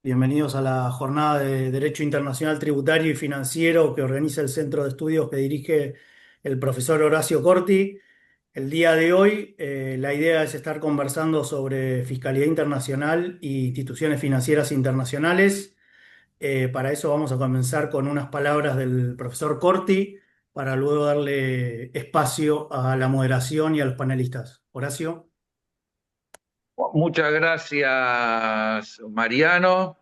Bienvenidos a la jornada de Derecho Internacional Tributario y Financiero que organiza el Centro de Estudios que dirige el profesor Horacio Corti. El día de hoy, la idea es estar conversando sobre fiscalidad internacional e instituciones financieras internacionales. Para eso vamos a comenzar con unas palabras del profesor Corti para luego darle espacio a la moderación y a los panelistas. Horacio. Muchas gracias, Mariano.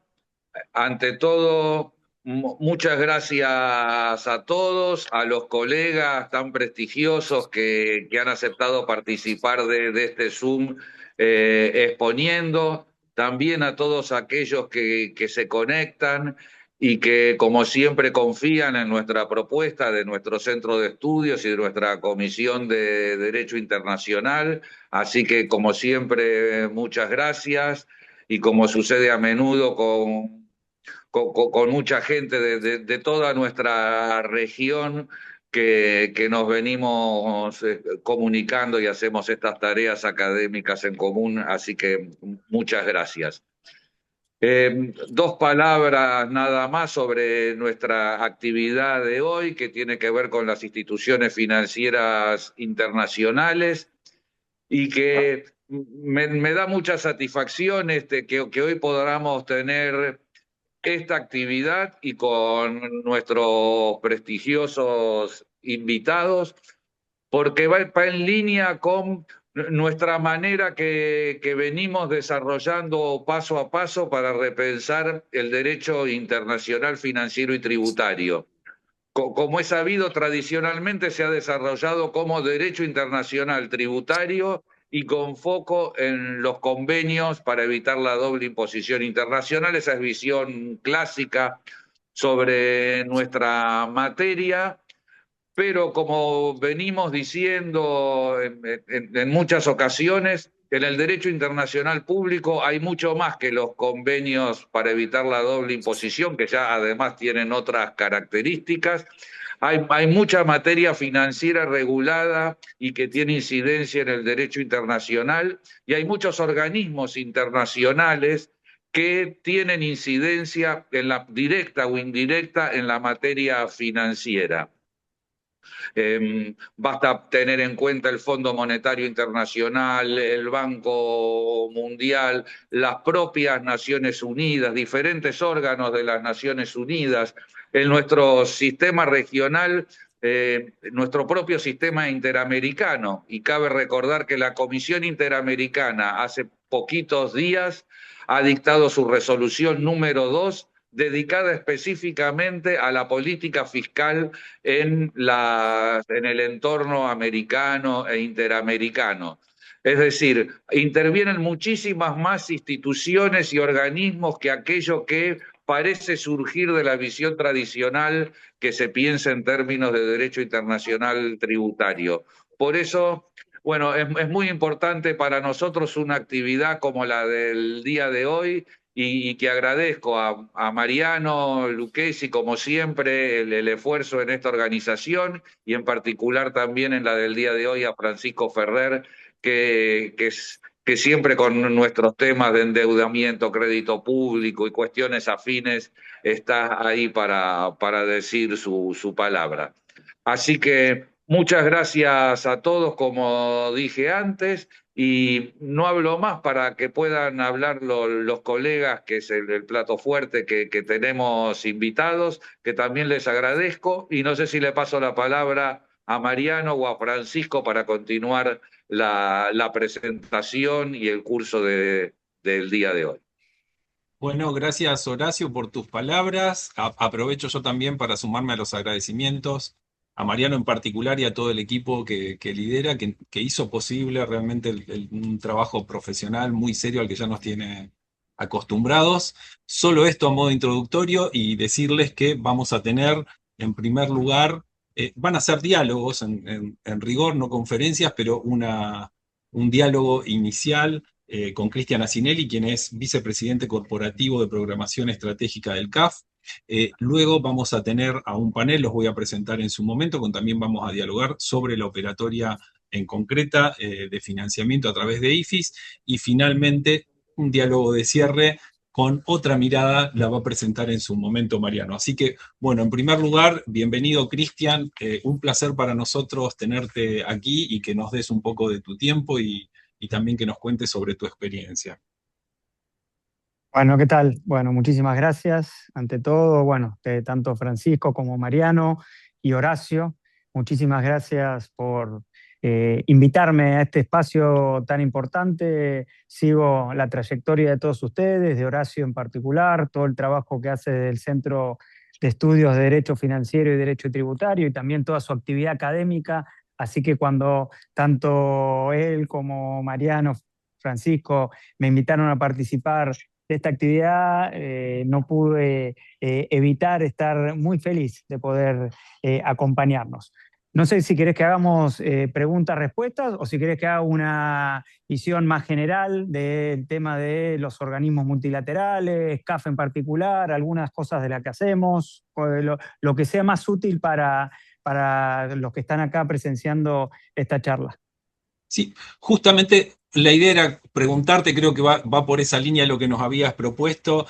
Ante todo, muchas gracias a todos, a los colegas tan prestigiosos que han aceptado participar de este Zoom exponiendo, también a todos aquellos que se conectan y que, como siempre, confían en nuestra propuesta de nuestro centro de estudios y de nuestra Comisión de Derecho Internacional. Así que, como siempre, muchas gracias. Y como sucede a menudo con mucha gente de toda nuestra región que nos venimos comunicando y hacemos estas tareas académicas en común, así que muchas gracias. Dos palabras nada más sobre nuestra actividad de hoy, que tiene que ver con las instituciones financieras internacionales y que me da mucha satisfacción que hoy podamos tener esta actividad y con nuestros prestigiosos invitados, porque va en línea con nuestra manera que venimos desarrollando paso a paso para repensar el derecho internacional financiero y tributario. Como es sabido, tradicionalmente se ha desarrollado como derecho internacional tributario y con foco en los convenios para evitar la doble imposición internacional. Esa es visión clásica sobre nuestra materia, pero como venimos diciendo en muchas ocasiones, en el derecho internacional público hay mucho más que los convenios para evitar la doble imposición, que ya además tienen otras características. Hay mucha materia financiera regulada y que tiene incidencia en el derecho internacional, y hay muchos organismos internacionales que tienen incidencia en la directa o indirecta en la materia financiera. Basta tener en cuenta el Fondo Monetario Internacional, el Banco Mundial, las propias Naciones Unidas, diferentes órganos de las Naciones Unidas, en nuestro sistema regional, nuestro propio sistema interamericano. Y cabe recordar que la Comisión Interamericana hace poquitos días ha dictado su resolución número 2 dedicada específicamente a la política fiscal en el entorno americano e interamericano. Es decir, intervienen muchísimas más instituciones y organismos que aquello que parece surgir de la visión tradicional que se piensa en términos de derecho internacional tributario. Por eso, bueno, es muy importante para nosotros una actividad como la del día de hoy, y que agradezco a Mariano Lucchesi, como siempre, el esfuerzo en esta organización y en particular también en la del día de hoy a Francisco Ferrer, que siempre con nuestros temas de endeudamiento, crédito público y cuestiones afines está ahí para decir su palabra. Así que muchas gracias a todos, como dije antes. Y no hablo más para que puedan hablar los colegas, que es el plato fuerte que tenemos invitados, que también les agradezco. Y no sé si le paso la palabra a Mariano o a Francisco para continuar la presentación y el curso del día de hoy. Bueno, gracias Horacio por tus palabras. Aprovecho yo también para sumarme a los agradecimientos a Mariano en particular y a todo el equipo que lidera, que hizo posible realmente un trabajo profesional muy serio al que ya nos tiene acostumbrados. Solo esto a modo introductorio y decirles que vamos a tener, en primer lugar, van a ser diálogos en rigor, no conferencias, pero un diálogo inicial con Cristian Asinelli, quien es vicepresidente corporativo de programación estratégica del CAF. Luego vamos a tener a un panel, los voy a presentar en su momento, con también vamos a dialogar sobre la operatoria en concreta de financiamiento a través de IFIS. Y finalmente un diálogo de cierre con otra mirada la va a presentar en su momento Mariano. Así que, bueno, en primer lugar, bienvenido Cristian, un placer para nosotros tenerte aquí y que nos des un poco de tu tiempo y también que nos cuentes sobre tu experiencia. Bueno, ¿qué tal? Bueno, muchísimas gracias. Ante todo, bueno, tanto Francisco como Mariano y Horacio, muchísimas gracias por invitarme a este espacio tan importante. Sigo la trayectoria de todos ustedes, de Horacio en particular, todo el trabajo que hace del Centro de Estudios de Derecho Financiero y Derecho Tributario y también toda su actividad académica. Así que cuando tanto él como Mariano, Francisco, me invitaron a participar de esta actividad, no pude evitar estar muy feliz de poder acompañarnos. No sé si querés que hagamos preguntas-respuestas o si querés que haga una visión más general del tema de los organismos multilaterales, CAF en particular, algunas cosas de las que hacemos, lo que sea más útil para los que están acá presenciando esta charla. Sí, justamente la idea era preguntarte, creo que va por esa línea lo que nos habías propuesto,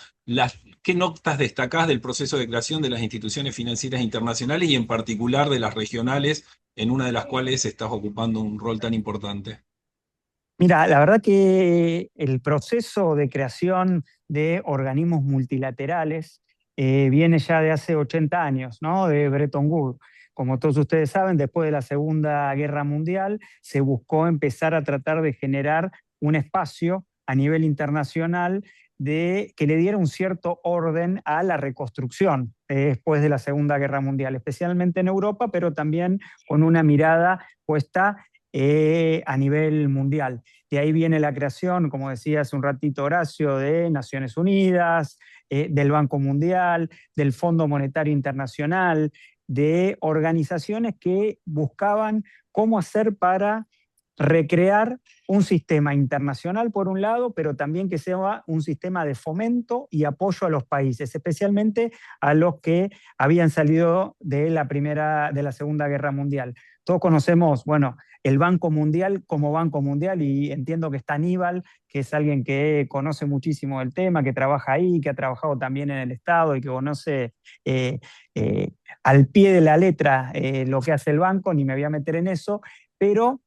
¿qué notas destacás del proceso de creación de las instituciones financieras internacionales y en particular de las regionales, en una de las cuales estás ocupando un rol tan importante? Mira, la verdad que el proceso de creación de organismos multilaterales viene ya de hace 80 años, ¿no? De Bretton Woods. Como todos ustedes saben, después de la Segunda Guerra Mundial se buscó empezar a tratar de generar un espacio a nivel internacional que le diera un cierto orden a la reconstrucción después de la Segunda Guerra Mundial, especialmente en Europa, pero también con una mirada puesta a nivel mundial. De ahí viene la creación, como decía hace un ratito Horacio, de Naciones Unidas, del Banco Mundial, del Fondo Monetario Internacional, de organizaciones que buscaban cómo hacer para recrear un sistema internacional por un lado, pero también que sea un sistema de fomento y apoyo a los países, especialmente a los que habían salido de la Segunda Guerra Mundial. Todos conocemos, bueno, el Banco Mundial como Banco Mundial y entiendo que está Aníbal, que es alguien que conoce muchísimo el tema, que trabaja ahí, que ha trabajado también en el Estado y que conoce eh, eh, al pie de la letra lo que hace el banco, ni me voy a meter en eso, pero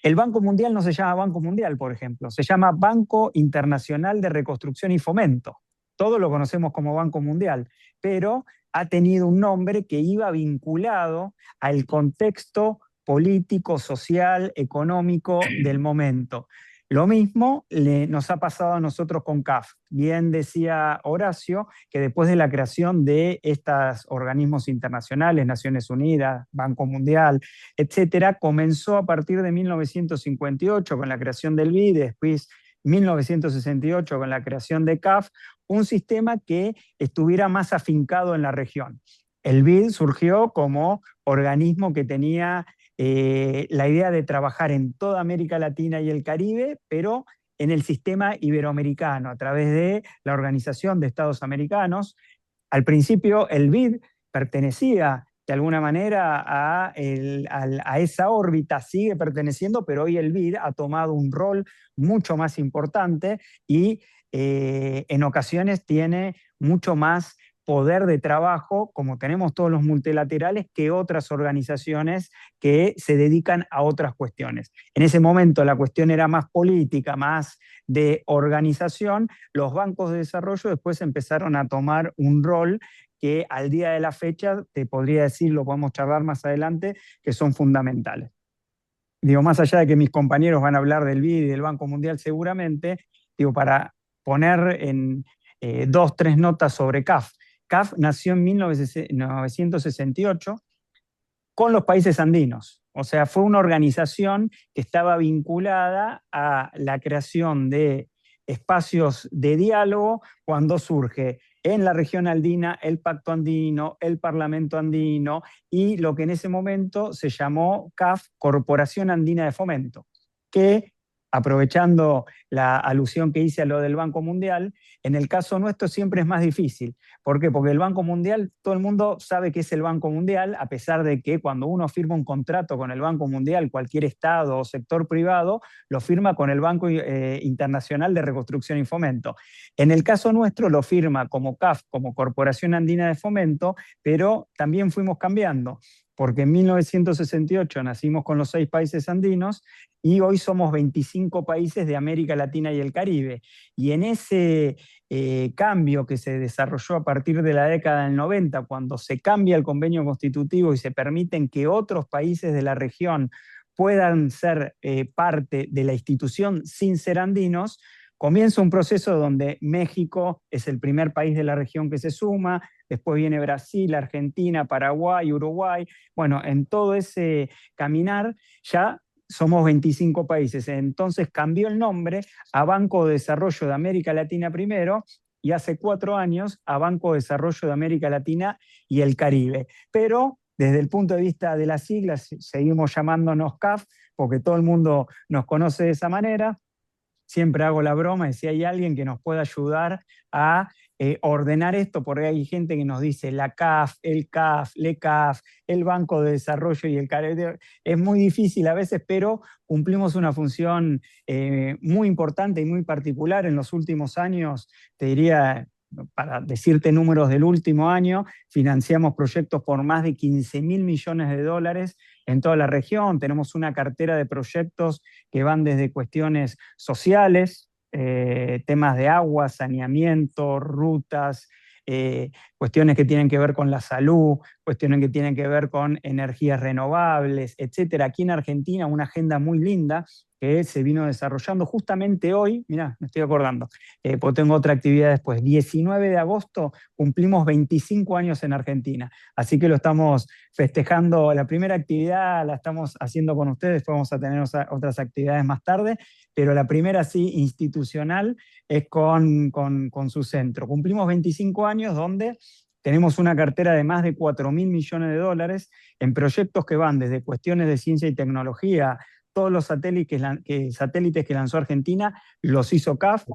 el Banco Mundial no se llama Banco Mundial, por ejemplo, se llama Banco Internacional de Reconstrucción y Fomento. Todos lo conocemos como Banco Mundial, pero ha tenido un nombre que iba vinculado al contexto político, social, económico del momento. Lo mismo nos ha pasado a nosotros con CAF. Bien decía Horacio que después de la creación de estos organismos internacionales, Naciones Unidas, Banco Mundial, etcétera, comenzó a partir de 1958 con la creación del BID, después 1968 con la creación de CAF, un sistema que estuviera más afincado en la región. El BID surgió como organismo que tenía la idea de trabajar en toda América Latina y el Caribe, pero en el sistema iberoamericano, a través de la Organización de Estados Americanos. Al principio el BID pertenecía de alguna manera a esa órbita, sigue perteneciendo, pero hoy el BID ha tomado un rol mucho más importante y en ocasiones tiene mucho más poder de trabajo, como tenemos todos los multilaterales, que otras organizaciones que se dedican a otras cuestiones. En ese momento la cuestión era más política, más de organización. Los bancos de desarrollo después empezaron a tomar un rol que al día de la fecha, te podría decir, lo podemos charlar más adelante, que son fundamentales. Digo, más allá de que mis compañeros van a hablar del BID y del Banco Mundial seguramente, digo, para poner en 2, 3 notas sobre CAF. CAF nació en 1968 con los países andinos. O sea, fue una organización que estaba vinculada a la creación de espacios de diálogo cuando surge en la región andina el Pacto Andino, el Parlamento Andino y lo que en ese momento se llamó CAF, Corporación Andina de Fomento, que aprovechando la alusión que hice a lo del Banco Mundial, en el caso nuestro siempre es más difícil. ¿Por qué? Porque el Banco Mundial, todo el mundo sabe que es el Banco Mundial, a pesar de que cuando uno firma un contrato con el Banco Mundial, cualquier Estado o sector privado, lo firma con el Banco Internacional de Reconstrucción y Fomento. En el caso nuestro lo firma como CAF, como Corporación Andina de Fomento, pero también fuimos cambiando, porque en 1968 nacimos con los 6 países andinos y hoy somos 25 países de América Latina y el Caribe. Y en ese cambio que se desarrolló a partir de la década del 90, cuando se cambia el convenio constitutivo y se permiten que otros países de la región puedan ser parte de la institución sin ser andinos, comienza un proceso donde México es el primer país de la región que se suma, después viene Brasil, Argentina, Paraguay, Uruguay. Bueno, en todo ese caminar ya somos 25 países. Entonces cambió el nombre a Banco de Desarrollo de América Latina primero y hace 4 años a Banco de Desarrollo de América Latina y el Caribe. Pero desde el punto de vista de las siglas, seguimos llamándonos CAF porque todo el mundo nos conoce de esa manera. Siempre hago la broma de si hay alguien que nos pueda ayudar a ordenar esto, porque hay gente que nos dice la CAF, el CAF, LECAF, el Banco de Desarrollo y el Caribe. Es muy difícil a veces, pero cumplimos una función muy importante y muy particular en los últimos años. Te diría, para decirte números del último año, financiamos proyectos por más de 15.000 millones de dólares en toda la región. Tenemos una cartera de proyectos que van desde cuestiones sociales, temas de agua, saneamiento, rutas, cuestiones que tienen que ver con la salud, cuestiones que tienen que ver con energías renovables, etcétera. Aquí en Argentina una agenda muy linda que se vino desarrollando justamente hoy, mirá, me estoy acordando, porque tengo otra actividad después, 19 de agosto cumplimos 25 años en Argentina, así que lo estamos festejando, la primera actividad la estamos haciendo con ustedes, después vamos a tener otras actividades más tarde, pero la primera sí institucional es con su centro. Cumplimos 25 años donde tenemos una cartera de más de 4.000 millones de dólares en proyectos que van desde cuestiones de ciencia y tecnología. Todos los satélites que lanzó Argentina los hizo CAF.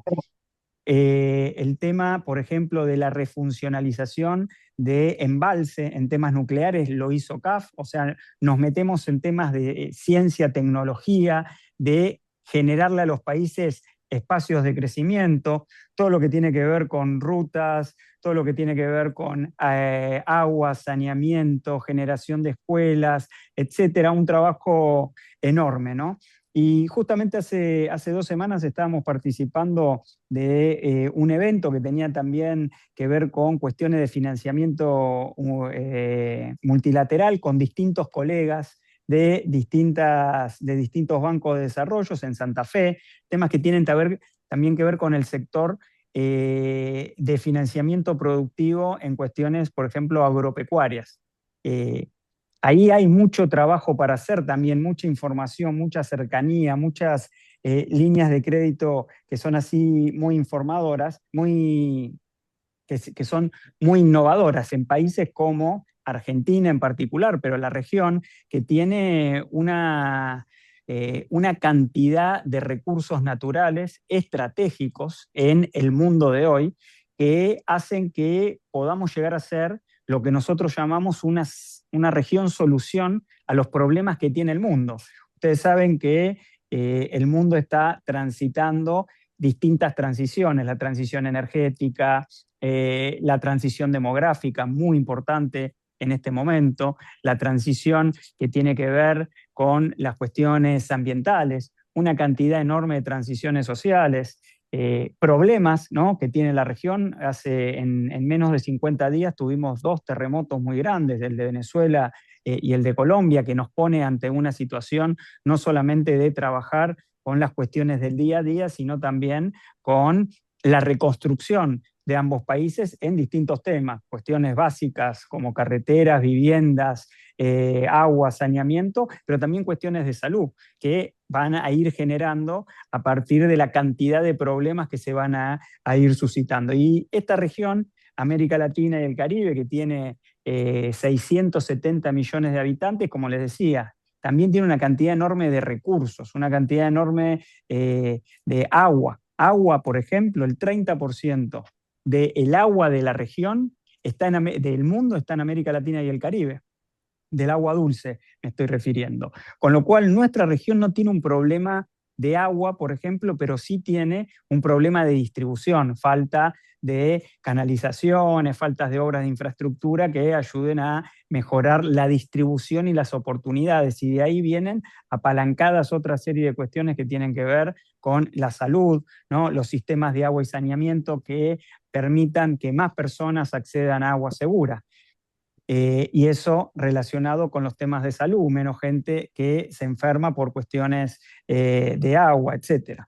El tema, por ejemplo, de la refuncionalización de embalse en temas nucleares lo hizo CAF. O sea, nos metemos en temas de ciencia, tecnología, de generarle a los países espacios de crecimiento, todo lo que tiene que ver con rutas, todo lo que tiene que ver con agua, saneamiento, generación de escuelas, etcétera. Un trabajo enorme, ¿no? Y justamente hace 2 semanas estábamos participando de un evento que tenía también que ver con cuestiones de financiamiento multilateral con distintos colegas de distintos bancos de desarrollo en Santa Fe, temas que tienen también que ver con el sector de financiamiento productivo en cuestiones, por ejemplo, agropecuarias. Ahí hay mucho trabajo para hacer también, mucha información, mucha cercanía, muchas líneas de crédito que son así muy informadoras, que son muy innovadoras en países como Argentina en particular, pero la región que tiene una cantidad de recursos naturales estratégicos en el mundo de hoy que hacen que podamos llegar a ser lo que nosotros llamamos una región solución a los problemas que tiene el mundo. Ustedes saben que el mundo está transitando distintas transiciones, la transición energética, la transición demográfica, muy importante en este momento, la transición que tiene que ver con las cuestiones ambientales, una cantidad enorme de transiciones sociales, problemas, ¿no?, que tiene la región. En menos de 50 días tuvimos 2 terremotos muy grandes, el de Venezuela y el de Colombia, que nos pone ante una situación no solamente de trabajar con las cuestiones del día a día, sino también con la reconstrucción de ambos países en distintos temas, cuestiones básicas como carreteras, viviendas, agua, saneamiento, pero también cuestiones de salud que van a ir generando a partir de la cantidad de problemas que se van a ir suscitando. Y esta región, América Latina y el Caribe, que tiene 670 millones de habitantes, como les decía, también tiene una cantidad enorme de recursos, una cantidad enorme de agua. Agua, por ejemplo, el 30% del agua de la región del mundo está en América Latina y el Caribe. Del agua dulce me estoy refiriendo. Con lo cual nuestra región no tiene un problema de agua, por ejemplo, pero sí tiene un problema de distribución, falta de canalizaciones, faltas de obras de infraestructura que ayuden a mejorar la distribución y las oportunidades. Y de ahí vienen apalancadas otra serie de cuestiones que tienen que ver con la salud, ¿no? Los sistemas de agua y saneamiento que permitan que más personas accedan a agua segura. Y eso relacionado con los temas de salud, menos gente que se enferma por cuestiones de agua, etc.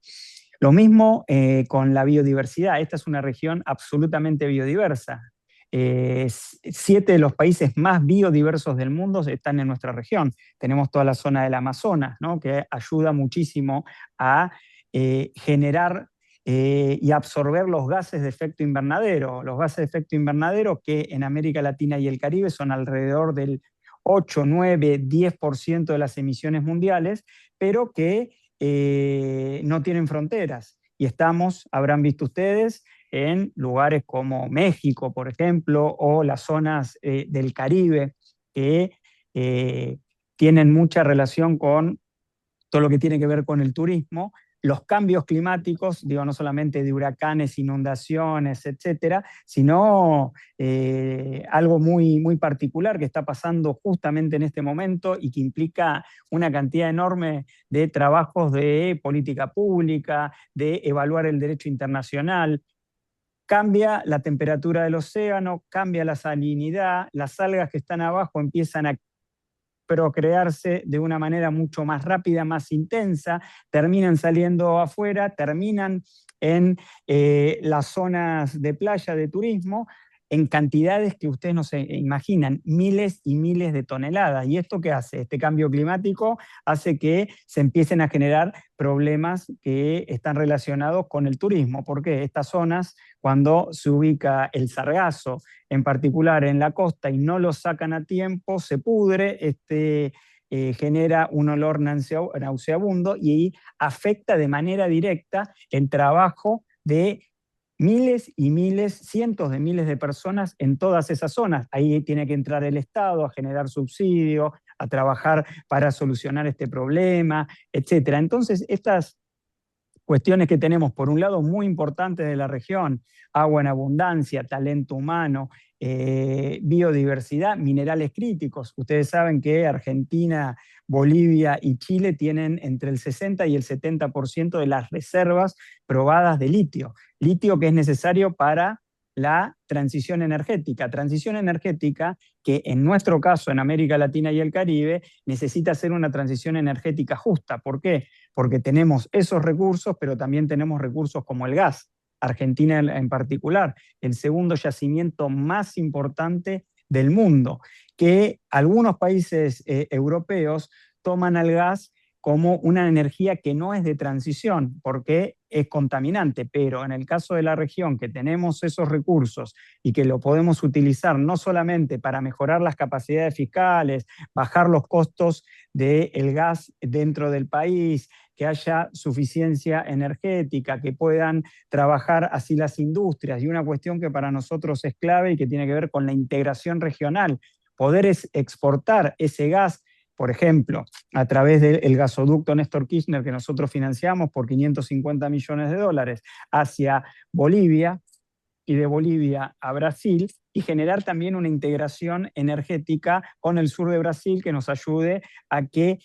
Lo mismo con la biodiversidad. Esta es una región absolutamente biodiversa. 7 de los países más biodiversos del mundo están en nuestra región. Tenemos toda la zona del Amazonas, ¿no? Que ayuda muchísimo a generar y absorber los gases de efecto invernadero. Los gases de efecto invernadero que en América Latina y el Caribe son alrededor del 8, 9, 10% de las emisiones mundiales, pero que no tienen fronteras. Y estamos, habrán visto ustedes, en lugares como México, por ejemplo, o las zonas del Caribe, que tienen mucha relación con todo lo que tiene que ver con el turismo. Los cambios climáticos, digo, no solamente de huracanes, inundaciones, etcétera, sino algo muy, muy particular que está pasando justamente en este momento y que implica una cantidad enorme de trabajos de política pública, de evaluar el derecho internacional. Cambia la temperatura del océano, cambia la salinidad, las algas que están abajo empiezan a procrearse de una manera mucho más rápida, más intensa, terminan saliendo afuera, terminan en las zonas de playa, de turismo, en cantidades que ustedes no se imaginan, miles y miles de toneladas. ¿Y esto qué hace? Este cambio climático hace que se empiecen a generar problemas que están relacionados con el turismo, porque estas zonas, cuando se ubica el sargazo, en particular en la costa, y no lo sacan a tiempo, se pudre, genera un olor nauseabundo y afecta de manera directa el trabajo de miles y miles, cientos de miles de personas en todas esas zonas. Ahí tiene que entrar el Estado a generar subsidios, a trabajar para solucionar este problema, etc. Entonces, estas cuestiones que tenemos, por un lado, muy importantes de la región: agua en abundancia, talento humano, biodiversidad, minerales críticos. Ustedes saben que Argentina, Bolivia y Chile tienen entre el 60 y el 70% de las reservas probadas de litio. Litio que es necesario para la transición energética que en nuestro caso, en América Latina y el Caribe, necesita ser una transición energética justa. ¿Por qué? Porque tenemos esos recursos, pero también tenemos recursos como el gas. Argentina en particular, el segundo yacimiento más importante del mundo, que algunos países europeos toman al gas como una energía que no es de transición, porque es contaminante, pero en el caso de la región, que tenemos esos recursos y que lo podemos utilizar no solamente para mejorar las capacidades fiscales, bajar los costos del gas dentro del país, que haya suficiencia energética, que puedan trabajar así las industrias, y una cuestión que para nosotros es clave y que tiene que ver con la integración regional, poder exportar ese gas, por ejemplo, a través del gasoducto Néstor Kirchner que nosotros financiamos por $550 millones hacia Bolivia, y de Bolivia a Brasil, y generar también una integración energética con el sur de Brasil que nos ayude a que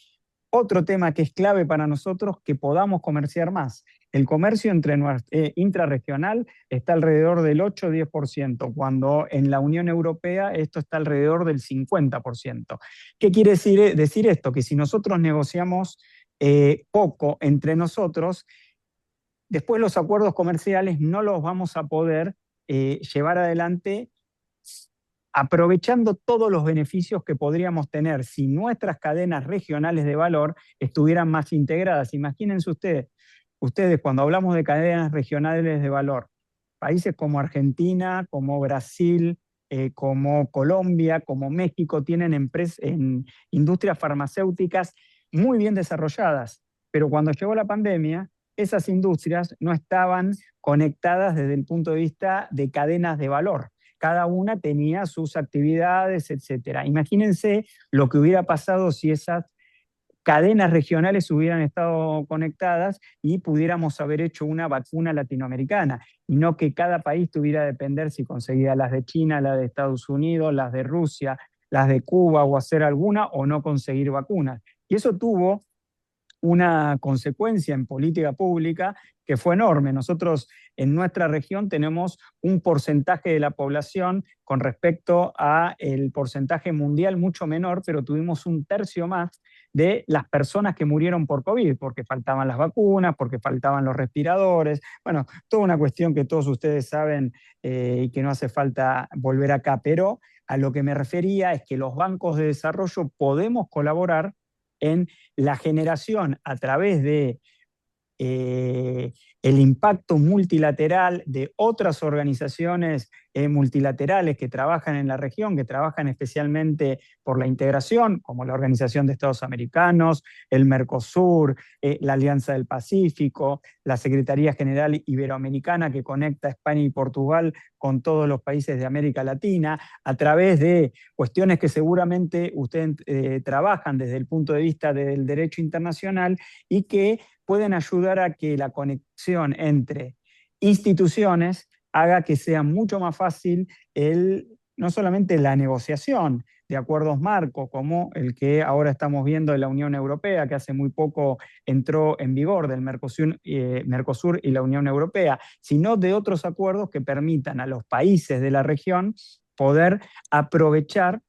otro tema que es clave para nosotros, que podamos comerciar más. El comercio intrarregional está alrededor del 8-10%, cuando en la Unión Europea esto está alrededor del 50%. ¿Qué quiere decir esto? Que si nosotros negociamos poco entre nosotros, después los acuerdos comerciales no los vamos a poder llevar adelante aprovechando todos los beneficios que podríamos tener si nuestras cadenas regionales de valor estuvieran más integradas. Imagínense ustedes cuando hablamos de cadenas regionales de valor, países como Argentina, como Brasil, como Colombia, como México, tienen industrias farmacéuticas muy bien desarrolladas, pero cuando llegó la pandemia, esas industrias no estaban conectadas desde el punto de vista de cadenas de valor. Cada una tenía sus actividades, etcétera. Imagínense lo que hubiera pasado si esas cadenas regionales hubieran estado conectadas y pudiéramos haber hecho una vacuna latinoamericana, y no que cada país tuviera que depender si conseguía las de China, las de Estados Unidos, las de Rusia, las de Cuba, o hacer alguna o no conseguir vacunas. Y eso tuvo una consecuencia en política pública que fue enorme. Nosotros en nuestra región tenemos un porcentaje de la población con respecto al porcentaje mundial mucho menor, pero tuvimos un tercio más de las personas que murieron por COVID, porque faltaban las vacunas, porque faltaban los respiradores. Bueno, toda una cuestión que todos ustedes saben y que no hace falta volver acá, pero a lo que me refería es que los bancos de desarrollo podemos colaborar en la generación a través de el impacto multilateral de otras organizaciones multilaterales que trabajan en la región, que trabajan especialmente por la integración, como la Organización de Estados Americanos, el Mercosur, la Alianza del Pacífico, la Secretaría General Iberoamericana que conecta España y Portugal con todos los países de América Latina, a través de cuestiones que seguramente ustedes trabajan desde el punto de vista del derecho internacional y que pueden ayudar a que la conexión entre instituciones haga que sea mucho más fácil no solamente la negociación de acuerdos marcos, como el que ahora estamos viendo de la Unión Europea, que hace muy poco entró en vigor, del Mercosur y la Unión Europea, sino de otros acuerdos que permitan a los países de la región poder aprovechar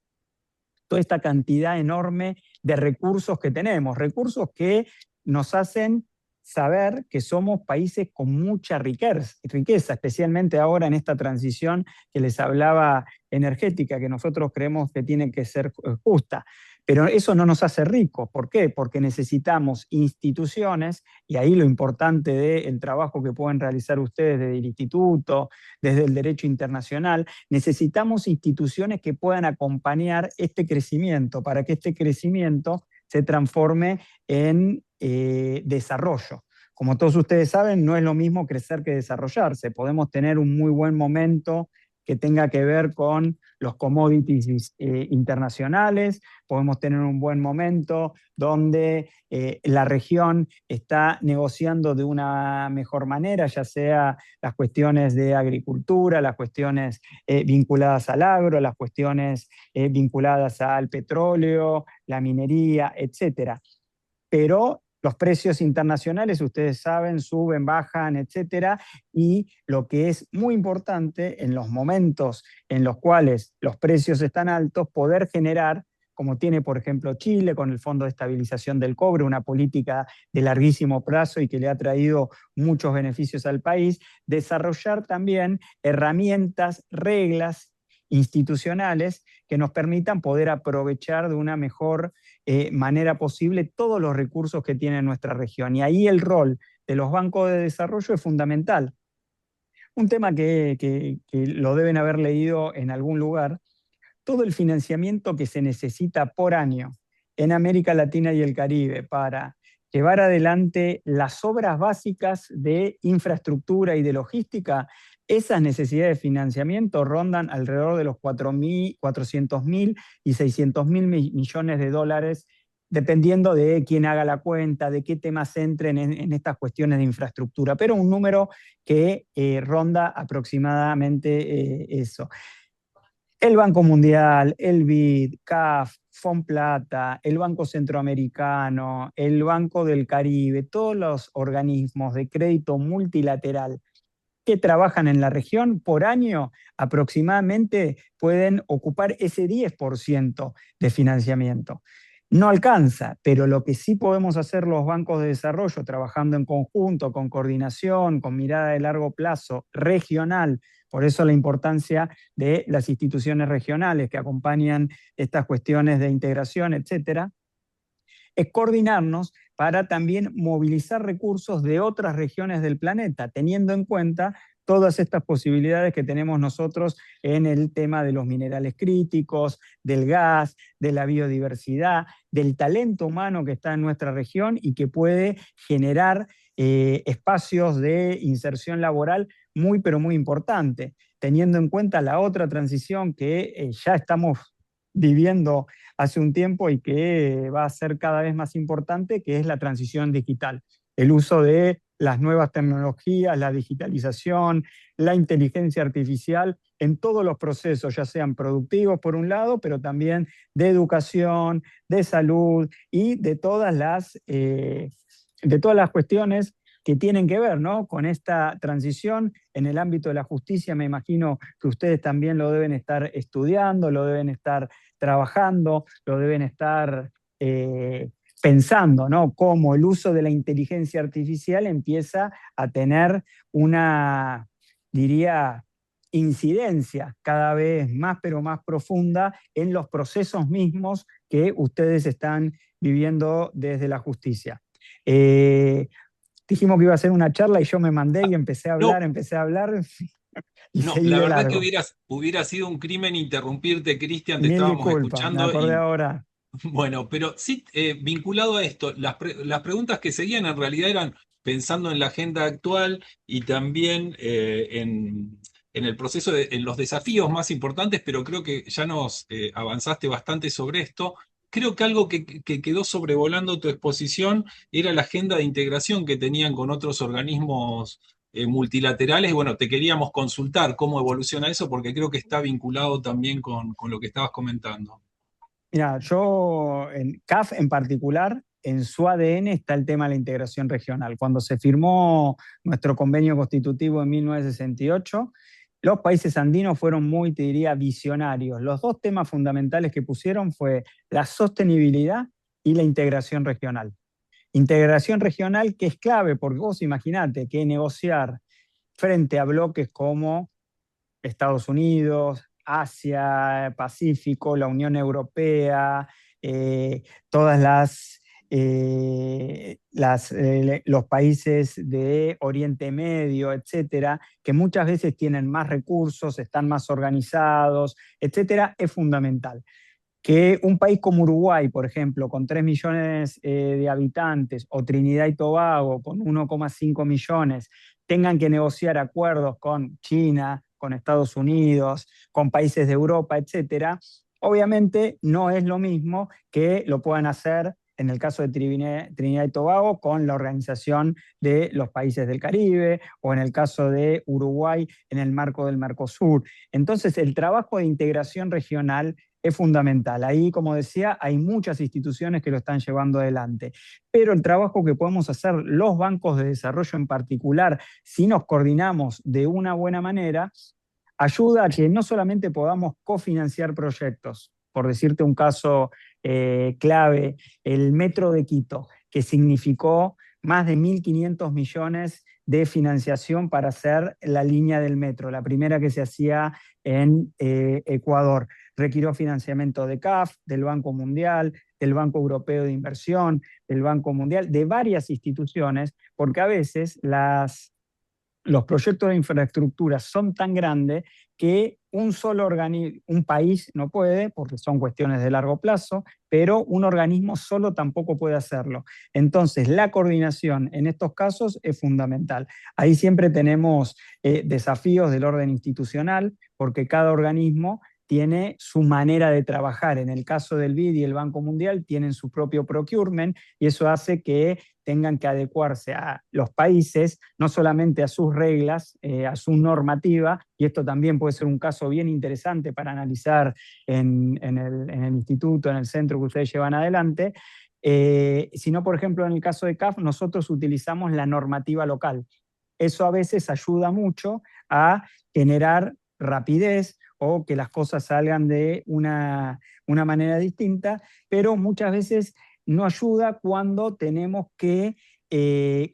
toda esta cantidad enorme de recursos que tenemos, recursos que nos hacen saber que somos países con mucha riqueza, especialmente ahora en esta transición que les hablaba energética, que nosotros creemos que tiene que ser justa. Pero eso no nos hace ricos. ¿Por qué? Porque necesitamos instituciones, y ahí lo importante del trabajo que pueden realizar ustedes desde el instituto, desde el derecho internacional, necesitamos instituciones que puedan acompañar este crecimiento, para que este crecimiento se transforme en desarrollo. Como todos ustedes saben, no es lo mismo crecer que desarrollarse. Podemos tener un muy buen momento que tenga que ver con los commodities internacionales, podemos tener un buen momento donde la región está negociando de una mejor manera, ya sea las cuestiones de agricultura, las cuestiones vinculadas al agro, las cuestiones vinculadas al petróleo, la minería, etcétera. Pero los precios internacionales, ustedes saben, suben, bajan, etcétera, y lo que es muy importante en los momentos en los cuales los precios están altos, poder generar, como tiene por ejemplo Chile con el Fondo de Estabilización del Cobre, una política de larguísimo plazo y que le ha traído muchos beneficios al país, desarrollar también herramientas, reglas institucionales que nos permitan poder aprovechar de una mejor manera posible todos los recursos que tiene nuestra región. Y ahí el rol de los bancos de desarrollo es fundamental. Un tema que lo deben haber leído en algún lugar: todo el financiamiento que se necesita por año en América Latina y el Caribe para llevar adelante las obras básicas de infraestructura y de logística, esas necesidades de financiamiento rondan alrededor de los 400.000 y 600.000 millones de dólares, dependiendo de quién haga la cuenta, de qué temas entren en estas cuestiones de infraestructura, pero un número que ronda aproximadamente eso. El Banco Mundial, el BID, CAF, Fomplata, el Banco Centroamericano, el Banco del Caribe, todos los organismos de crédito multilateral que trabajan en la región por año aproximadamente pueden ocupar ese 10% de financiamiento. No alcanza, pero lo que sí podemos hacer los bancos de desarrollo, trabajando en conjunto, con coordinación, con mirada de largo plazo, regional, por eso la importancia de las instituciones regionales que acompañan estas cuestiones de integración, etcétera, es coordinarnos para también movilizar recursos de otras regiones del planeta, teniendo en cuenta todas estas posibilidades que tenemos nosotros en el tema de los minerales críticos, del gas, de la biodiversidad, del talento humano que está en nuestra región y que puede generar espacios de inserción laboral muy, pero muy importante, teniendo en cuenta la otra transición que ya estamos viviendo hace un tiempo y que va a ser cada vez más importante, que es la transición digital. El uso de las nuevas tecnologías, la digitalización, la inteligencia artificial en todos los procesos, ya sean productivos por un lado, pero también de educación, de salud y de todas las cuestiones que tienen que ver, ¿no?, con esta transición en el ámbito de la justicia. Me imagino que ustedes también lo deben estar estudiando, lo deben estar trabajando, lo deben estar pensando, ¿no?, cómo el uso de la inteligencia artificial empieza a tener una, diría, incidencia cada vez más, pero más profunda en los procesos mismos que ustedes están viviendo desde la justicia. Dijimos que iba a ser una charla y yo me mandé y empecé a No, hablar y no, seguí la de verdad que largo. hubiera sido un crimen interrumpirte, Cristian, te Mil estábamos disculpas, me escuchando acordé y ahora. bueno, pero sí, vinculado a esto, las preguntas que seguían en realidad eran pensando en la agenda actual y también en el proceso, en los desafíos más importantes, pero creo que ya nos avanzaste bastante sobre esto. Creo que algo que quedó sobrevolando tu exposición era la agenda de integración que tenían con otros organismos multilaterales. Bueno, te queríamos consultar cómo evoluciona eso, porque creo que está vinculado también con lo que estabas comentando. Mira, yo, en CAF en particular, en su ADN está el tema de la integración regional. Cuando se firmó nuestro convenio constitutivo en 1968, los países andinos fueron muy, te diría, visionarios. Los dos temas fundamentales que pusieron fue la sostenibilidad y la integración regional. Integración regional que es clave, porque vos imaginate que negociar frente a bloques como Estados Unidos, Asia, Pacífico, la Unión Europea, todas los países de Oriente Medio, etcétera, que muchas veces tienen más recursos, están más organizados, etcétera, es fundamental. Que un país como Uruguay, por ejemplo, con 3 millones de habitantes, o Trinidad y Tobago, con 1,5 millones, tengan que negociar acuerdos con China, con Estados Unidos, con países de Europa, etcétera, obviamente no es lo mismo que lo puedan hacer en el caso de Trinidad y Tobago con la Organización de los Países del Caribe, o en el caso de Uruguay en el marco del Mercosur. Entonces, el trabajo de integración regional es fundamental. Ahí, como decía, hay muchas instituciones que lo están llevando adelante. Pero el trabajo que podemos hacer los bancos de desarrollo en particular, si nos coordinamos de una buena manera, ayuda a que no solamente podamos cofinanciar proyectos. Por decirte un caso clave, el Metro de Quito, que significó más de 1.500 millones de financiación para hacer la línea del metro, la primera que se hacía en Ecuador. Requirió financiamiento de CAF, del Banco Mundial, del Banco Europeo de Inversión, del Banco Mundial, de varias instituciones, porque a veces los proyectos de infraestructura son tan grandes que un país no puede, porque son cuestiones de largo plazo, pero un organismo solo tampoco puede hacerlo. Entonces, la coordinación en estos casos es fundamental. Ahí siempre tenemos desafíos del orden institucional, porque cada organismo tiene su manera de trabajar. En el caso del BID y el Banco Mundial tienen su propio procurement, y eso hace que tengan que adecuarse a los países, no solamente a sus reglas, a su normativa, y esto también puede ser un caso bien interesante para analizar en el instituto, en el centro que ustedes llevan adelante, sino, por ejemplo, en el caso de CAF, nosotros utilizamos la normativa local. Eso a veces ayuda mucho a generar rapidez o que las cosas salgan de una manera distinta, pero muchas veces no ayuda cuando tenemos que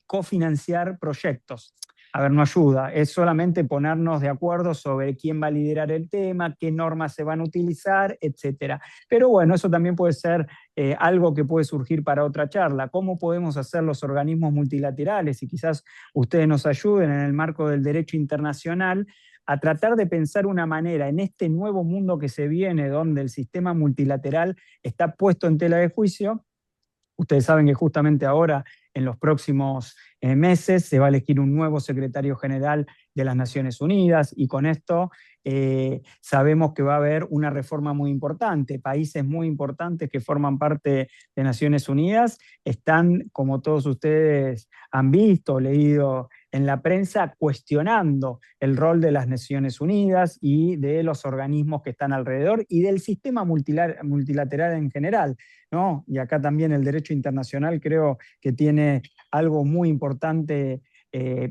cofinanciar proyectos. a ver, no ayuda, es solamente ponernos de acuerdo sobre quién va a liderar el tema, qué normas se van a utilizar, etcétera. Pero bueno, eso también puede ser algo que puede surgir para otra charla. ¿Cómo podemos hacer los organismos multilaterales? Y quizás ustedes nos ayuden en el marco del derecho internacional a tratar de pensar una manera en este nuevo mundo que se viene, donde el sistema multilateral está puesto en tela de juicio. Ustedes saben que justamente ahora, en los próximos meses, se va a elegir un nuevo secretario general de las Naciones Unidas y con esto sabemos que va a haber una reforma muy importante. Países muy importantes que forman parte de Naciones Unidas están, como todos ustedes han visto, leído en la prensa, cuestionando el rol de las Naciones Unidas y de los organismos que están alrededor y del sistema multilateral en general, ¿no? Y acá también el derecho internacional creo que tiene algo muy importante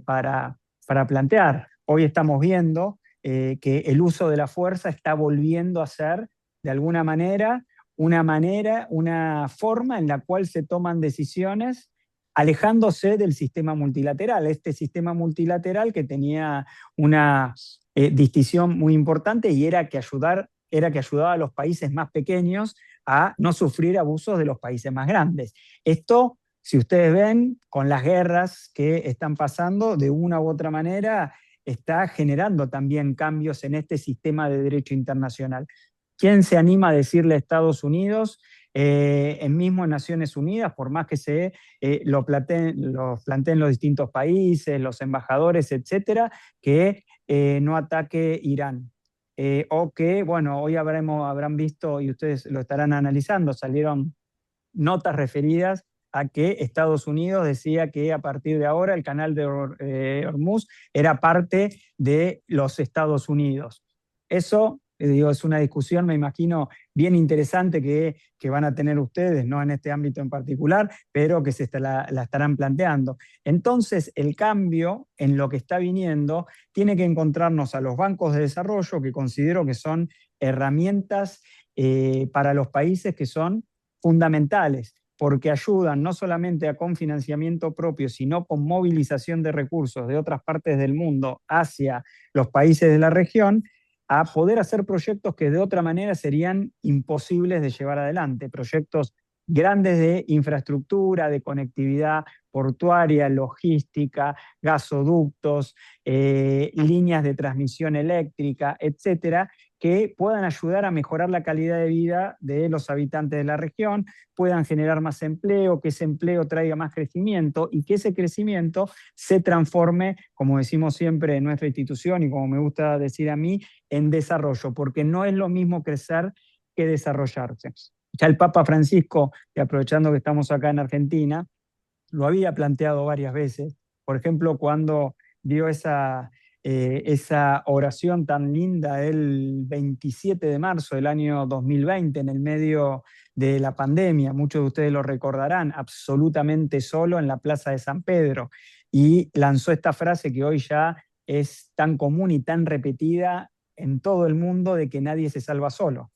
para plantear. Hoy estamos viendo que el uso de la fuerza está volviendo a ser, de alguna manera, una forma en la cual se toman decisiones alejándose del sistema multilateral. Este sistema multilateral que tenía una distinción muy importante y era que ayudaba a los países más pequeños a no sufrir abusos de los países más grandes. Esto, si ustedes ven, con las guerras que están pasando, de una u otra manera, está generando también cambios en este sistema de derecho internacional. ¿Quién se anima a decirle a Estados Unidos, mismo en Naciones Unidas, por más que lo planteen los distintos países, los embajadores, etcétera, que no ataque Irán? O que, bueno, hoy habrán visto, y ustedes lo estarán analizando, salieron notas referidas a que Estados Unidos decía que a partir de ahora el canal de Hormuz era parte de los Estados Unidos. Eso, digo, es una discusión, me imagino, bien interesante que van a tener ustedes, no en este ámbito en particular, pero que la estarán planteando. Entonces, el cambio en lo que está viniendo tiene que encontrarnos a los bancos de desarrollo, que considero que son herramientas para los países que son fundamentales, porque ayudan no solamente con financiamiento propio, sino con movilización de recursos de otras partes del mundo hacia los países de la región, a poder hacer proyectos que de otra manera serían imposibles de llevar adelante, proyectos grandes de infraestructura, de conectividad portuaria, logística, gasoductos, líneas de transmisión eléctrica, etcétera, que puedan ayudar a mejorar la calidad de vida de los habitantes de la región, puedan generar más empleo, que ese empleo traiga más crecimiento y que ese crecimiento se transforme, como decimos siempre en nuestra institución y como me gusta decir a mí, en desarrollo, porque no es lo mismo crecer que desarrollarse. Ya el Papa Francisco, y aprovechando que estamos acá en Argentina, lo había planteado varias veces, por ejemplo, cuando dio esa oración tan linda el 27 de marzo del año 2020, en el medio de la pandemia, muchos de ustedes lo recordarán, absolutamente solo en la Plaza de San Pedro, y lanzó esta frase que hoy ya es tan común y tan repetida en todo el mundo, de que nadie se salva solo.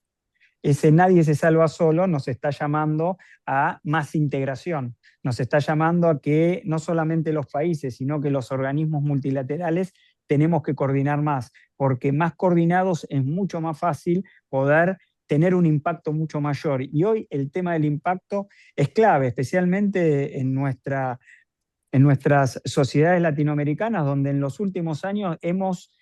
Ese nadie se salva solo nos está llamando a más integración, nos está llamando a que no solamente los países, sino que los organismos multilaterales tenemos que coordinar más, porque más coordinados es mucho más fácil poder tener un impacto mucho mayor. Y hoy el tema del impacto es clave, especialmente en nuestras sociedades latinoamericanas, donde en los últimos años hemos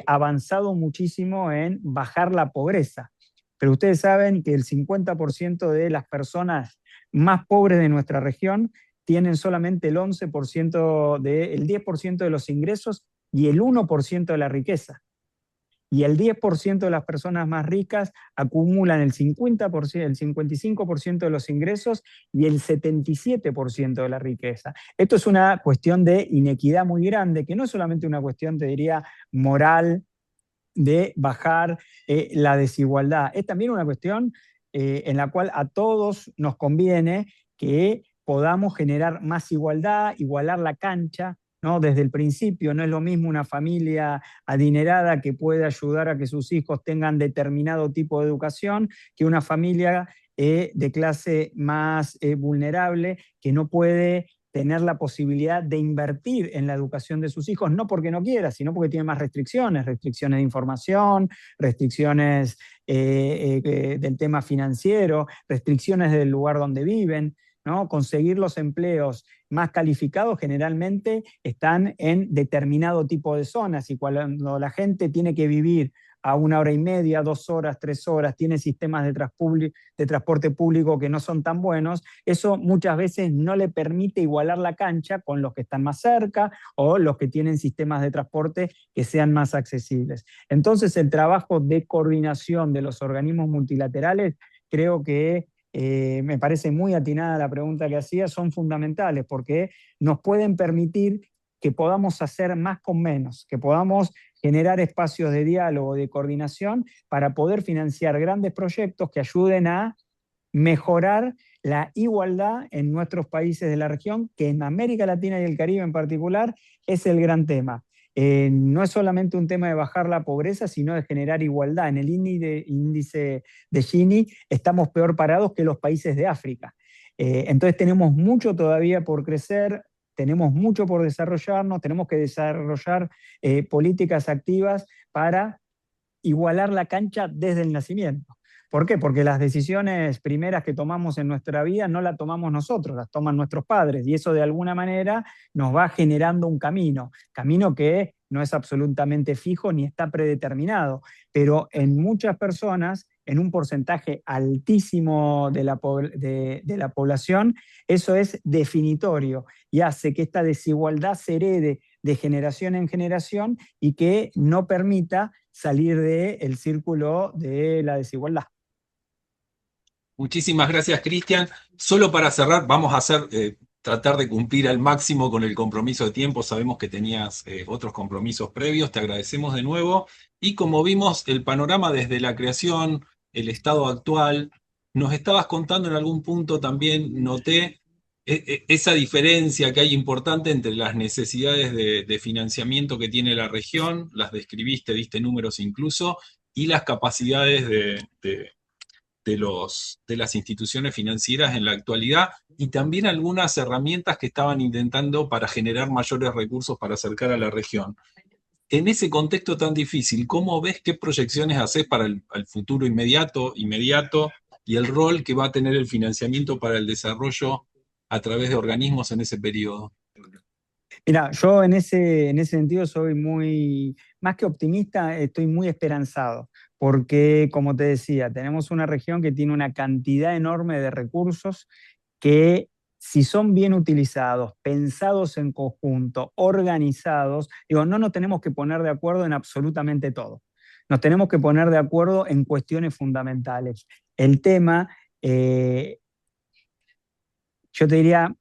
avanzado muchísimo en bajar la pobreza. Pero ustedes saben que el 50% de las personas más pobres de nuestra región tienen solamente el 10% de los ingresos y el 1% de la riqueza. Y el 10% de las personas más ricas acumulan el 50%, el 55% de los ingresos y el 77% de la riqueza. Esto es una cuestión de inequidad muy grande, que no es solamente una cuestión, te diría, moral, de bajar la desigualdad. Es también una cuestión en la cual a todos nos conviene que podamos generar más igualdad, igualar la cancha, ¿no? Desde el principio. No es lo mismo una familia adinerada que puede ayudar a que sus hijos tengan determinado tipo de educación que una familia de clase más vulnerable que no puede tener la posibilidad de invertir en la educación de sus hijos, no porque no quiera, sino porque tiene más restricciones, restricciones de información, restricciones del tema financiero, restricciones del lugar donde viven, ¿no? Conseguir los empleos más calificados generalmente están en determinado tipo de zonas, y cuando la gente tiene que vivir a 1 hora y media, 2 horas, 3 horas, tiene sistemas de transporte público que no son tan buenos, eso muchas veces no le permite igualar la cancha con los que están más cerca o los que tienen sistemas de transporte que sean más accesibles. Entonces, el trabajo de coordinación de los organismos multilaterales, creo que me parece muy atinada la pregunta que hacía, son fundamentales porque nos pueden permitir que podamos hacer más con menos, que podamos generar espacios de diálogo, de coordinación, para poder financiar grandes proyectos que ayuden a mejorar la igualdad en nuestros países de la región, que en América Latina y el Caribe en particular es el gran tema. No es solamente un tema de bajar la pobreza, sino de generar igualdad. En el índice de Gini estamos peor parados que los países de África. Entonces tenemos mucho todavía por crecer, tenemos mucho por desarrollarnos, tenemos que desarrollar políticas activas para igualar la cancha desde el nacimiento. ¿Por qué? Porque las decisiones primeras que tomamos en nuestra vida no las tomamos nosotros, las toman nuestros padres, y eso de alguna manera nos va generando un camino que no es absolutamente fijo ni está predeterminado, pero en muchas personas, en un porcentaje altísimo de la población, eso es definitorio y hace que esta desigualdad se herede de generación en generación y que no permita salir del círculo de la desigualdad. Muchísimas gracias, Cristian. Solo para cerrar, vamos a tratar de cumplir al máximo con el compromiso de tiempo. Sabemos que tenías otros compromisos previos, te agradecemos de nuevo. Y como vimos el panorama desde la creación, el estado actual, nos estabas contando en algún punto también, noté esa diferencia que hay importante entre las necesidades de financiamiento que tiene la región, las describiste, diste números incluso, y las capacidades de las instituciones financieras en la actualidad, y también algunas herramientas que estaban intentando para generar mayores recursos para acercar a la región. En ese contexto tan difícil, ¿cómo ves, qué proyecciones haces para el futuro inmediato y el rol que va a tener el financiamiento para el desarrollo a través de organismos en ese periodo? Mira, yo en ese sentido soy más que optimista, estoy muy esperanzado, porque como te decía, tenemos una región que tiene una cantidad enorme de recursos que, si son bien utilizados, pensados en conjunto, organizados, digo, no nos tenemos que poner de acuerdo en absolutamente todo. Nos tenemos que poner de acuerdo en cuestiones fundamentales. El tema, yo te diría,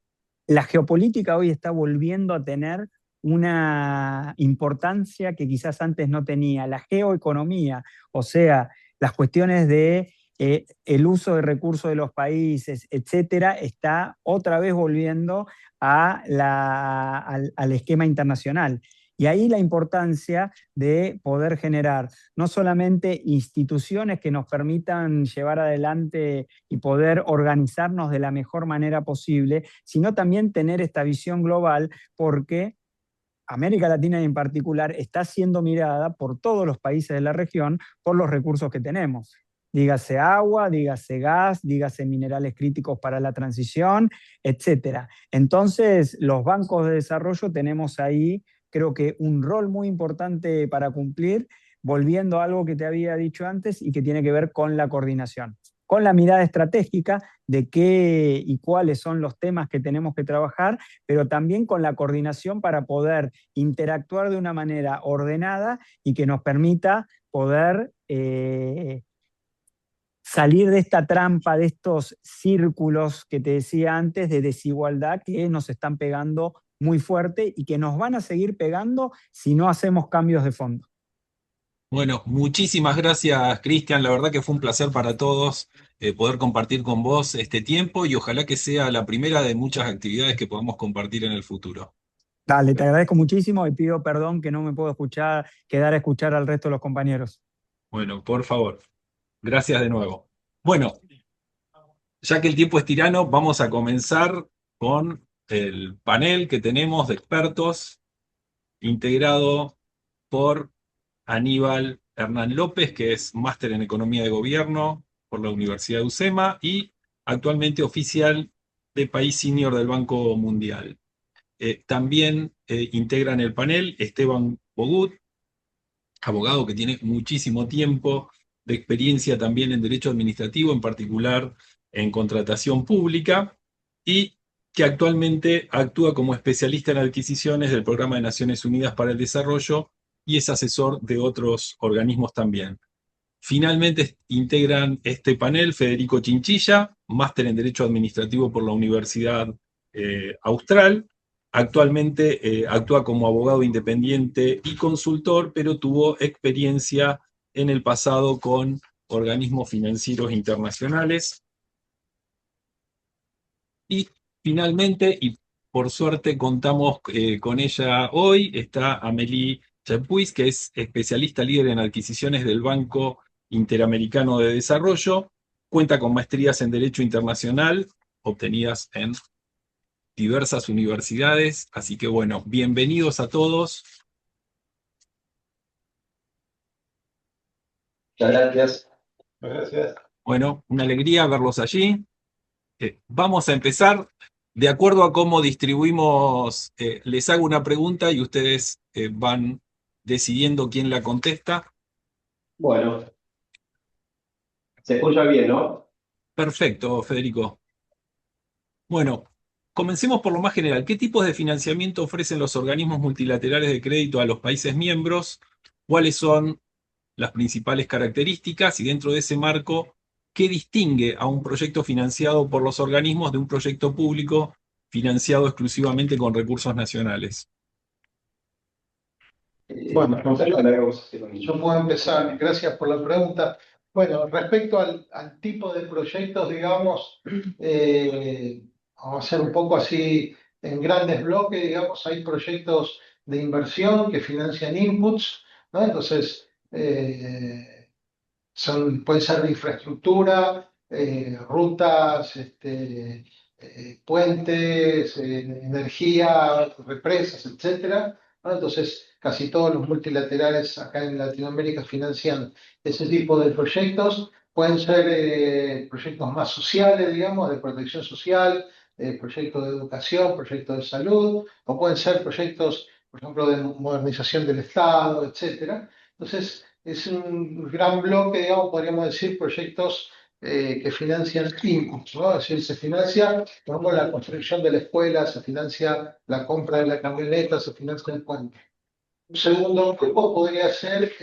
la geopolítica hoy está volviendo a tener una importancia que quizás antes no tenía. La geoeconomía, o sea, las cuestiones de el uso de recursos de los países, etcétera, está otra vez volviendo al esquema internacional. Y ahí la importancia de poder generar no solamente instituciones que nos permitan llevar adelante y poder organizarnos de la mejor manera posible, sino también tener esta visión global, porque América Latina en particular está siendo mirada por todos los países de la región por los recursos que tenemos. Dígase agua, dígase gas, dígase minerales críticos para la transición, etcétera. Entonces, los bancos de desarrollo tenemos ahí, creo que, un rol muy importante para cumplir, volviendo a algo que te había dicho antes y que tiene que ver con la coordinación, con la mirada estratégica de qué y cuáles son los temas que tenemos que trabajar, pero también con la coordinación para poder interactuar de una manera ordenada y que nos permita poder salir de esta trampa, de estos círculos que te decía antes de desigualdad que nos están pegando muy fuerte y que nos van a seguir pegando si no hacemos cambios de fondo. Bueno, muchísimas gracias, Cristian. La verdad que fue un placer para todos poder compartir con vos este tiempo, y ojalá que sea la primera de muchas actividades que podamos compartir en el futuro. Dale, te agradezco muchísimo y pido perdón que no me puedo quedar a escuchar al resto de los compañeros. Bueno, por favor. Gracias de nuevo. Bueno, ya que el tiempo es tirano, vamos a comenzar con el panel que tenemos de expertos, integrado por Aníbal Hernán López, que es máster en Economía de Gobierno por la Universidad de UCEMA y actualmente oficial de país senior del Banco Mundial. También integran el panel Esteban Bogut, abogado que tiene muchísimo tiempo de experiencia también en derecho administrativo, en particular en contratación pública, y que actualmente actúa como especialista en adquisiciones del Programa de Naciones Unidas para el Desarrollo y es asesor de otros organismos también. Finalmente integran este panel Federico Chinchilla, máster en Derecho Administrativo por la Universidad Austral. Actualmente actúa como abogado independiente y consultor, pero tuvo experiencia en el pasado con organismos financieros internacionales. Y finalmente, y por suerte contamos con ella hoy, está Amélie Chapuis, que es especialista líder en adquisiciones del Banco Interamericano de Desarrollo, cuenta con maestrías en Derecho Internacional, obtenidas en diversas universidades, así que bueno, bienvenidos a todos. Muchas gracias. Gracias. Bueno, una alegría verlos allí. Vamos a empezar. De acuerdo a cómo distribuimos, les hago una pregunta y ustedes van decidiendo quién la contesta. Bueno, se escucha bien, ¿no? Perfecto, Federico. Bueno, comencemos por lo más general. ¿Qué tipos de financiamiento ofrecen los organismos multilaterales de crédito a los países miembros? ¿Cuáles son las principales características? Y dentro de ese marco, ¿qué distingue a un proyecto financiado por los organismos de un proyecto público financiado exclusivamente con recursos nacionales? Bueno, yo puedo empezar. Gracias por la pregunta. Bueno, respecto al tipo de proyectos, digamos, vamos a hacer un poco así en grandes bloques, digamos, hay proyectos de inversión que financian inputs, ¿no? Entonces, pueden ser de infraestructura, rutas, puentes, energía, represas, etcétera, ¿no? Entonces, casi todos los multilaterales acá en Latinoamérica financian ese tipo de proyectos. Pueden ser proyectos más sociales, digamos, de protección social, proyectos de educación, proyectos de salud, o pueden ser proyectos, por ejemplo, de modernización del Estado, etcétera. Entonces, es un gran bloque, digamos, podríamos decir, proyectos que financian inputs, ¿no? Es decir, se financia, por ejemplo, la construcción de la escuela, se financia la compra de la camioneta, se financia el puente. Un segundo grupo podría ser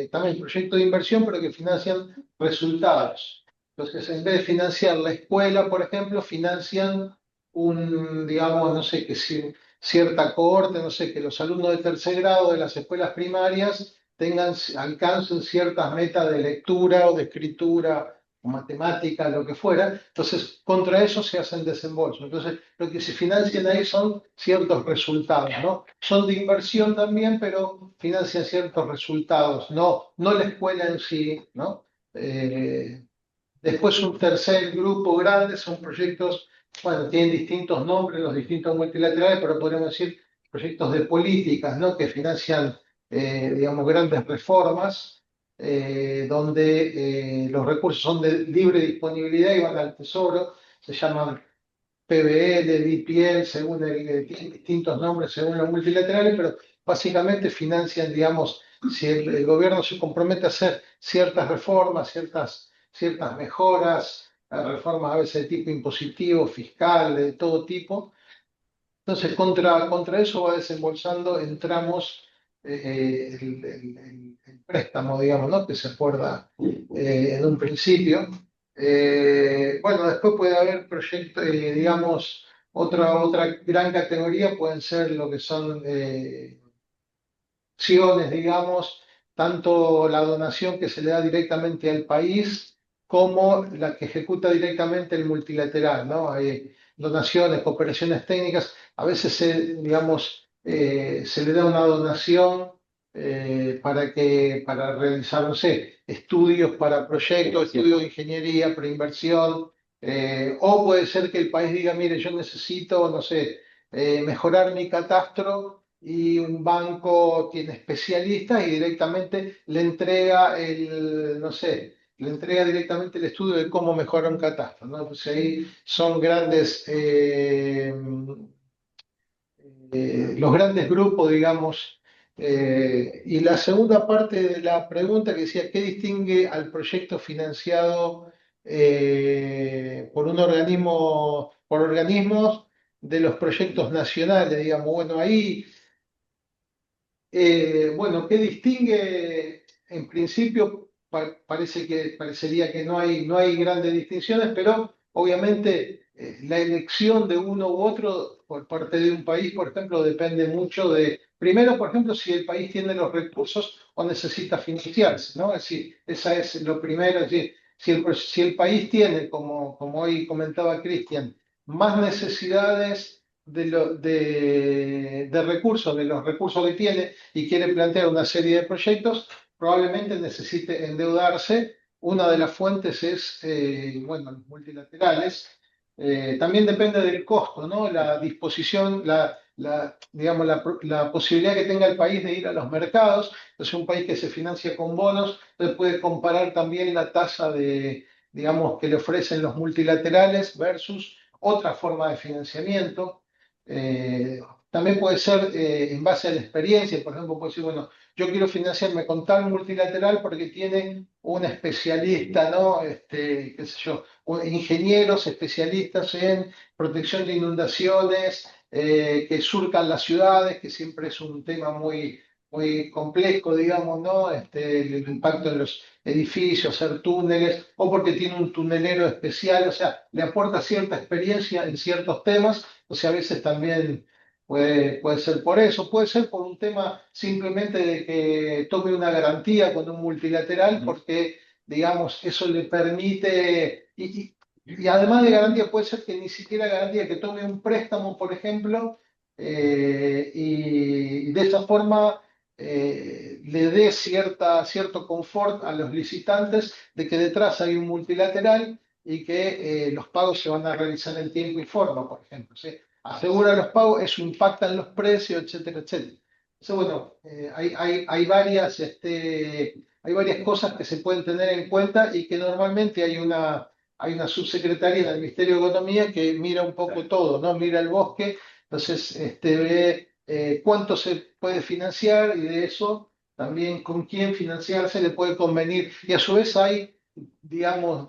también proyectos de inversión, pero que financian resultados. Entonces, en vez de financiar la escuela, por ejemplo, financian digamos, no sé, que si cierta cohorte, no sé, que los alumnos de tercer grado de las escuelas primarias alcancen ciertas metas de lectura o de escritura o matemática, lo que fuera. Entonces, contra eso se hacen desembolsos. Entonces, lo que se financian ahí son ciertos resultados, ¿no? Son de inversión también, pero financian ciertos resultados, no la escuela en sí, ¿no? Después un tercer grupo grande son proyectos, bueno, tienen distintos nombres los distintos multilaterales, pero podríamos decir proyectos de políticas, ¿no? Que financian, digamos, grandes reformas, donde los recursos son de libre disponibilidad y van al tesoro, se llaman PBL, DPL, según tienen distintos nombres según los multilaterales, pero básicamente financian, digamos, si el gobierno se compromete a hacer ciertas reformas, ciertas mejoras, reformas a veces de tipo impositivo, fiscal, de todo tipo. Entonces, contra eso va desembolsando en tramos el préstamo, digamos, ¿no? Que se acuerda en un principio. Bueno, después puede haber proyectos, digamos, otra gran categoría pueden ser lo que son acciones, digamos, tanto la donación que se le da directamente al país como la que ejecuta directamente el multilateral, ¿no? Hay donaciones, cooperaciones técnicas, a veces digamos, se le da una donación para realizar, no sé, estudios para proyectos, estudios de ingeniería, preinversión, O puede ser que el país diga, mire, yo necesito, no sé, mejorar mi catastro y un banco tiene especialistas y directamente le entrega no sé, le entrega directamente el estudio de cómo mejorar un catastro, ¿no? Pues ahí son grandes, los grandes grupos, digamos. Y la segunda parte de la pregunta que decía, ¿qué distingue al proyecto financiado por un organismo, por organismos de los proyectos nacionales? Digamos, bueno, ahí bueno, ¿qué distingue? En principio parecería que no hay grandes distinciones, pero obviamente la elección de uno u otro por parte de un país, por ejemplo, depende mucho de, primero, por ejemplo, si el país tiene los recursos o necesita financiarse, ¿no? Es decir, esa es lo primero, es decir, si el país tiene, como hoy comentaba Cristian, más necesidades de recursos, de los recursos que tiene, y quiere plantear una serie de proyectos, probablemente necesite endeudarse. Una de las fuentes es, bueno, los multilaterales. También depende del costo, ¿no? La disposición, digamos, la posibilidad que tenga el país de ir a los mercados. Entonces, un país que se financia con bonos, entonces puede comparar también la tasa de, digamos, que le ofrecen los multilaterales versus otra forma de financiamiento. También puede ser en base a la experiencia, por ejemplo, puede decir, bueno, yo quiero financiarme con tal multilateral porque tiene un especialista, ¿no? Qué sé yo, ingenieros especialistas en protección de inundaciones, que surcan las ciudades, que siempre es un tema muy complejo, digamos, ¿no? El impacto en los edificios, hacer túneles, o porque tiene un tunelero especial, o sea, le aporta cierta experiencia en ciertos temas, o sea, a veces también puede ser por eso, puede ser por un tema simplemente de que tome una garantía con un multilateral, porque, digamos, eso le permite, y además de garantía, puede ser que ni siquiera garantía, que tome un préstamo, por ejemplo, y de esa forma le dé cierto confort a los licitantes de que detrás hay un multilateral y que los pagos se van a realizar en tiempo y forma, por ejemplo. ¿Sí? Asegura los pagos, eso impacta en los precios, etcétera, etcétera. Entonces, bueno, hay varias cosas que se pueden tener en cuenta y que normalmente hay una subsecretaria del Ministerio de Economía que mira un poco todo, ¿no? Mira el bosque, entonces ve cuánto se puede financiar y de eso también con quién financiarse le puede convenir. Y a su vez hay, digamos,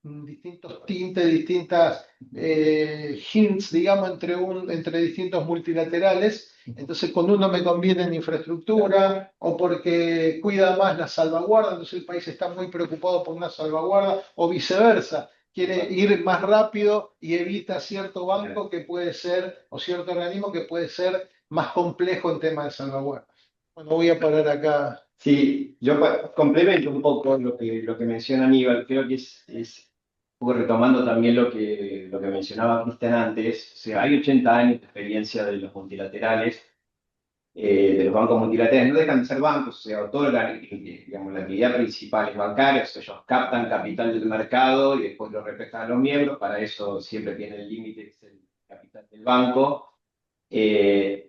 distintos tintes, distintas hints, digamos, entre distintos multilaterales. Entonces, con uno me conviene en infraestructura o porque cuida más la salvaguarda, entonces el país está muy preocupado por una salvaguarda o viceversa. Quiere ir más rápido y evita cierto banco que puede ser, o cierto organismo que puede ser más complejo en tema de salvaguarda. Bueno, voy a parar acá. Sí, yo complemento un poco lo que menciona Aníbal. Creo que es un poco retomando también lo que mencionaba Cristian antes. O sea, hay 80 años de experiencia de los multilaterales, de los bancos multilaterales. No dejan de ser bancos, o sea, otorgan, digamos, la actividad principal es bancaria. O sea, ellos captan capital del mercado y después lo represtan a los miembros. Para eso siempre tiene el límite, que es el capital del banco.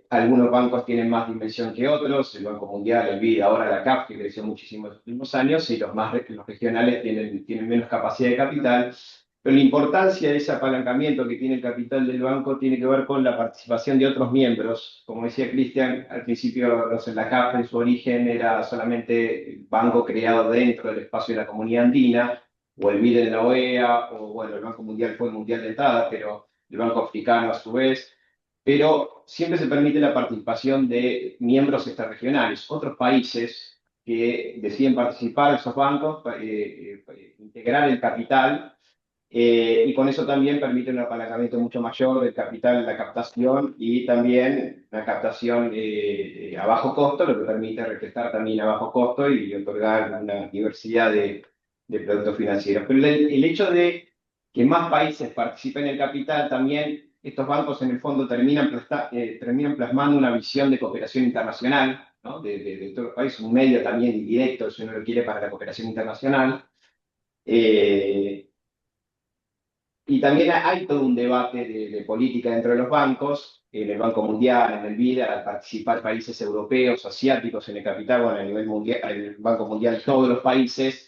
Algunos bancos tienen más dimensión que otros, el Banco Mundial, el BID, ahora la CAF, que creció muchísimo en los últimos años, y los regionales tienen menos capacidad de capital. Pero la importancia de ese apalancamiento que tiene el capital del banco tiene que ver con la participación de otros miembros. Como decía Cristian, al principio, no sé, la CAF en su origen era solamente el banco creado dentro del espacio de la Comunidad Andina, o el BID en la OEA, o bueno, el Banco Mundial fue el mundial de entrada, pero el Banco Africano a su vez, pero siempre se permite la participación de miembros extrarregionales, otros países que deciden participar en esos bancos, integrar el capital, y con eso también permite un apalancamiento mucho mayor del capital, la captación y también una captación a bajo costo, lo que permite reflejar también a bajo costo y otorgar una diversidad de productos financieros. Pero el hecho de que más países participen en el capital también, estos bancos en el fondo terminan plasmando una visión de cooperación internacional, ¿no? De todos los países, un medio también indirecto, si uno lo quiere, para la cooperación internacional. Y también hay todo un debate de política dentro de los bancos, en el Banco Mundial, en el BID, al participar países europeos, asiáticos en el capital, bueno, a nivel mundial, el Banco Mundial, todos los países.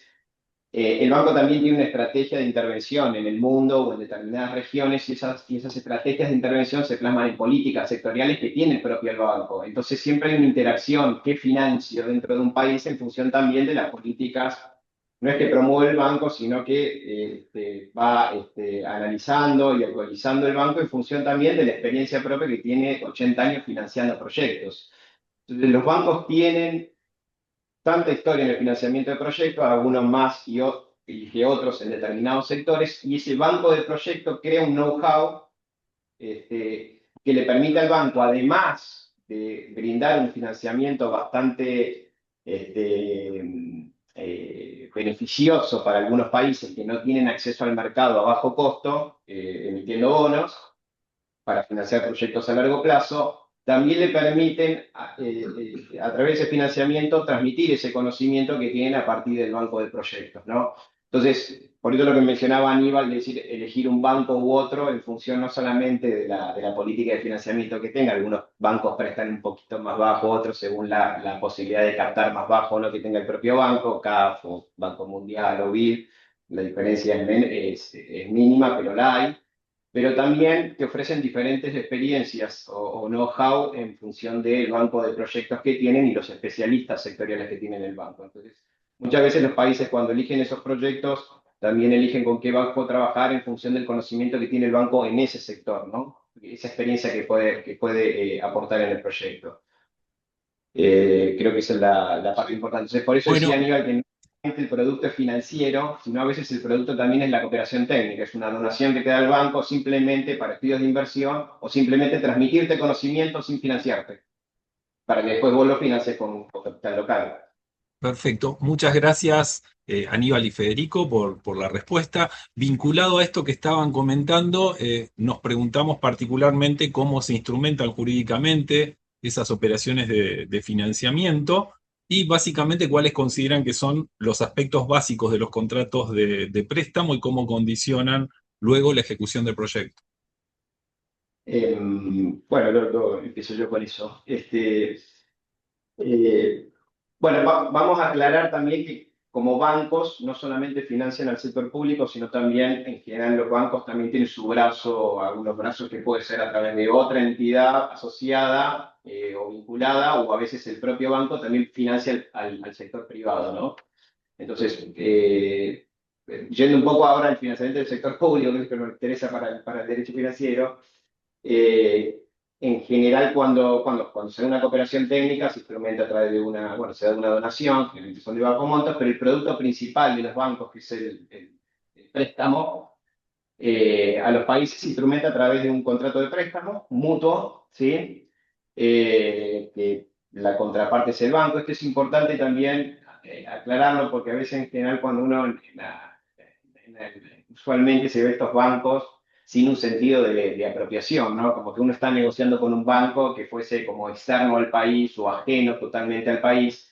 El banco también tiene una estrategia de intervención en el mundo o en determinadas regiones y esas estrategias de intervención se plasman en políticas sectoriales que tiene el propio banco. Entonces siempre hay una interacción que financio dentro de un país en función también de las políticas. No es que promueve el banco, sino que va analizando y actualizando el banco en función también de la experiencia propia que tiene 80 años financiando proyectos. Entonces los bancos tienen tanta historia en el financiamiento de proyectos, algunos más y que otros en determinados sectores, y ese banco de proyectos crea un know-how que le permite al banco, además de brindar un financiamiento bastante beneficioso para algunos países que no tienen acceso al mercado a bajo costo, emitiendo bonos para financiar proyectos a largo plazo, también le permiten, a través de ese financiamiento, transmitir ese conocimiento que tienen a partir del banco de proyectos, ¿no? Entonces, por eso lo que mencionaba Aníbal, es decir, elegir un banco u otro en función no solamente de la política de financiamiento que tenga, algunos bancos prestan un poquito más bajo, otros según la posibilidad de captar más bajo o no que tenga el propio banco, CAF o Banco Mundial o BID, la diferencia es mínima, pero la hay, pero también te ofrecen diferentes experiencias o know-how en función del banco de proyectos que tienen y los especialistas sectoriales que tienen el banco. Entonces, muchas veces los países cuando eligen esos proyectos también eligen con qué banco trabajar en función del conocimiento que tiene el banco en ese sector, ¿no? Esa experiencia que puede aportar en el proyecto. Creo que esa es la parte importante. Entonces, por eso decía Bueno, Aníbal que no solamente el producto es financiero, sino a veces el producto también es la cooperación técnica, es una donación que te da el banco simplemente para estudios de inversión o simplemente transmitirte conocimiento sin financiarte, para que después vos lo financies con capital local. perfecto. Muchas gracias, Aníbal y Federico, por la respuesta. Vinculado a esto que estaban comentando, nos preguntamos particularmente cómo se instrumentan jurídicamente esas operaciones de financiamiento y básicamente cuáles consideran que son los aspectos básicos de los contratos de préstamo y cómo condicionan luego la ejecución del proyecto. Bueno, empiezo yo con eso. Eh, bueno, vamos a aclarar también que como bancos no solamente financian al sector público, sino también en general los bancos también tienen su brazo, algunos brazos que puede ser a través de otra entidad asociada o vinculada, o a veces el propio banco también financia al sector privado, ¿no? Entonces, yendo un poco ahora al financiamiento del sector público, que es lo que nos interesa para el derecho financiero, eh, en general, cuando se da una cooperación técnica, se instrumenta a través de bueno, se da una donación, generalmente son de bajo monto, pero el producto principal de los bancos, que es el préstamo, a los países se instrumenta a través de un contrato de préstamo mutuo, ¿sí? Que la contraparte es el banco. Esto es importante también aclararlo, porque a veces en general cuando uno usualmente se ve estos bancos sin un sentido de apropiación, ¿no? Como que uno está negociando con un banco que fuese como externo al país o ajeno totalmente al país.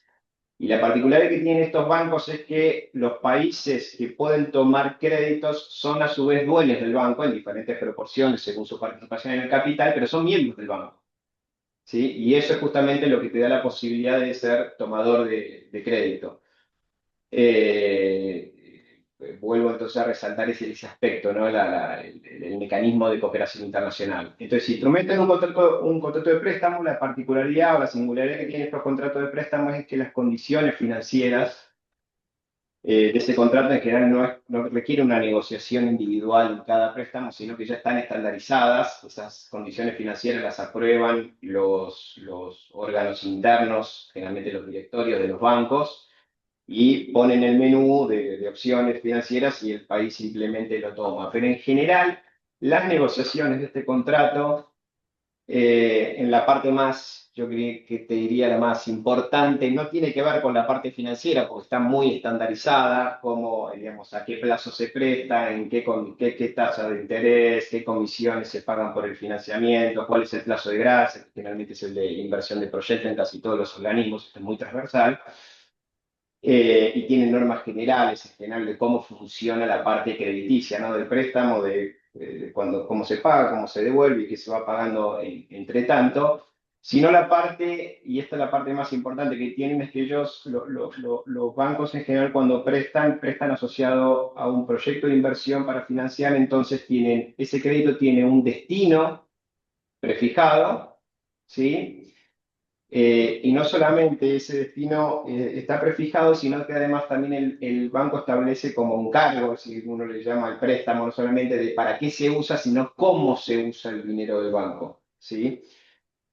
Y la particularidad que tienen estos bancos es que los países que pueden tomar créditos son a su vez dueños del banco en diferentes proporciones según su participación en el capital, pero son miembros del banco, ¿sí? Y eso es justamente lo que te da la posibilidad de ser tomador de crédito. Eh, Vuelvo entonces a resaltar ese aspecto, ¿no? El mecanismo de cooperación internacional. Entonces, si instrumentan un contrato de préstamo, la particularidad o la singularidad que tienen estos contratos de préstamo es que las condiciones financieras de ese contrato en general no requiere una negociación individual en cada préstamo, sino que ya están estandarizadas. Esas condiciones financieras las aprueban los órganos internos, generalmente los directorios de los bancos, y ponen el menú de opciones financieras y el país simplemente lo toma. Pero en general, las negociaciones de este contrato, en la parte más, yo creo que te diría la más importante, no tiene que ver con la parte financiera, porque está muy estandarizada, como, digamos, a qué plazo se presta, qué tasa de interés, qué comisiones se pagan por el financiamiento, cuál es el plazo de gracia, que generalmente es el de inversión de proyecto en casi todos los organismos, esto es muy transversal. y tienen normas generales en general de cómo funciona la parte crediticia, ¿no? Del préstamo, cómo se paga, cómo se devuelve y qué se va pagando entre tanto, sino la parte, y esta es la parte más importante que tienen, es que ellos, los bancos en general cuando prestan asociado a un proyecto de inversión para financiar, entonces ese crédito tiene un destino prefijado, ¿sí? Y no solamente ese destino está prefijado, sino que además también el banco establece como un cargo, si uno le llama el préstamo, no solamente de para qué se usa, sino cómo se usa el dinero del banco, ¿sí?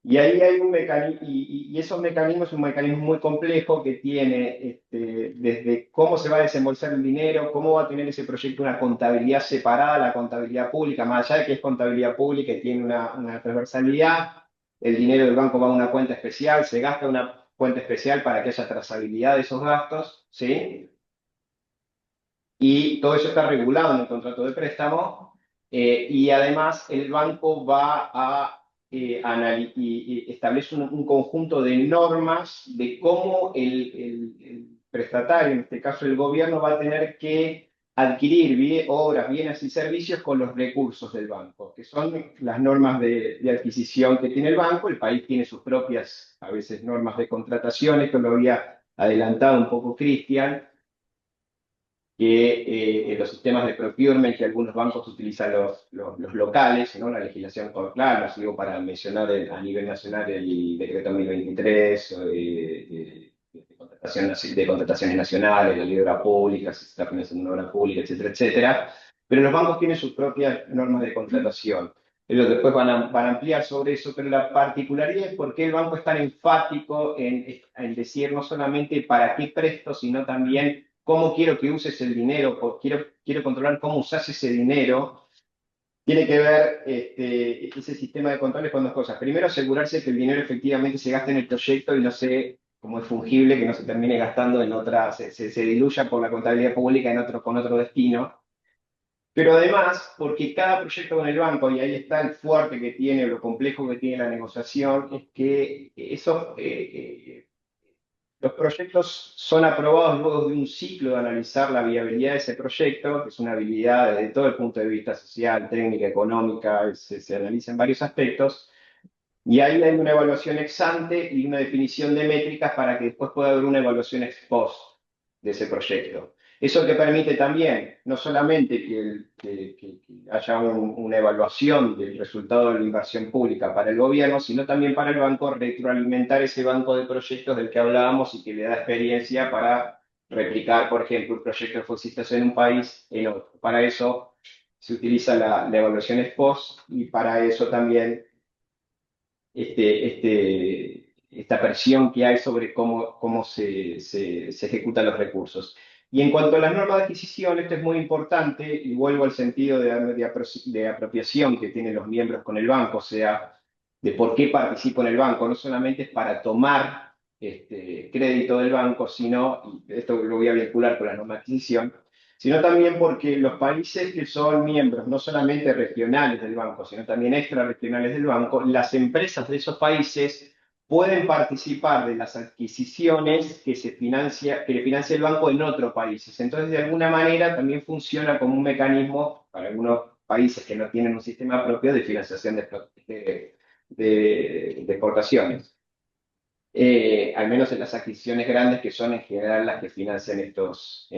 Y ahí hay un mecanismo, y esos mecanismos es un mecanismo muy complejo que tiene desde cómo se va a desembolsar el dinero, cómo va a tener ese proyecto una contabilidad separada, la contabilidad pública, más allá de que es contabilidad pública y tiene una transversalidad, el dinero del banco va a una cuenta especial, se gasta en una cuenta especial para que haya trazabilidad de esos gastos, ¿sí? Y todo eso está regulado en el contrato de préstamo, y además el banco va a y establece un conjunto de normas de cómo el prestatario, en este caso el gobierno, va a tener que adquirir obras, bienes y servicios con los recursos del banco, que son las normas de adquisición que tiene el banco. El país tiene sus propias, a veces, normas de contratación. Esto lo había adelantado un poco Cristian, que en los sistemas de procurement que algunos bancos utilizan los locales, ¿no? La legislación, claro, los digo para mencionar a nivel nacional el decreto 1023 de contrataciones nacionales, la ley de obra pública, si se está financiando una obra pública, etcétera, etcétera. Pero los bancos tienen sus propias normas de contratación. Ellos después van a ampliar sobre eso, pero la particularidad es por qué el banco es tan enfático en decir no solamente para qué presto, sino también cómo quiero que uses el dinero, o quiero controlar cómo usas ese dinero. Tiene que ver ese sistema de controles con dos cosas. Primero, asegurarse que el dinero efectivamente se gaste en el proyecto y no se, como es fungible, que no se termine gastando en otra, se diluya por la contabilidad pública con otro destino. Pero además, porque cada proyecto con el banco, y ahí está el fuerte que tiene, lo complejo que tiene la negociación, es que los proyectos son aprobados luego de un ciclo de analizar la viabilidad de ese proyecto, que es una habilidad desde todo el punto de vista social, técnica, económica, se analiza en varios aspectos, y ahí hay una evaluación ex ante y una definición de métricas para que después pueda haber una evaluación ex post de ese proyecto. Eso que permite también, no solamente que haya una evaluación del resultado de la inversión pública para el gobierno, sino también para el banco retroalimentar ese banco de proyectos del que hablábamos y que le da experiencia para replicar, por ejemplo, un proyecto que exitoso en un país en otro. Para eso se utiliza la evaluación ex post, y para eso también esta presión que hay sobre cómo se ejecutan los recursos. Y en cuanto a las normas de adquisición, esto es muy importante, y vuelvo al sentido de apropiación que tienen los miembros con el banco, o sea, de por qué participo en el banco. No solamente es para tomar crédito del banco, sino, y esto lo voy a vincular con la norma de adquisición, sino también porque los países que son miembros no solamente regionales del banco, sino también extrarregionales del banco, las empresas de esos países pueden participar de las adquisiciones que le financia el banco en otros países. Entonces, de alguna manera, también funciona como un mecanismo para algunos países que no tienen un sistema propio de financiación de exportaciones. Al menos en las adquisiciones grandes, que son en general las que financian estos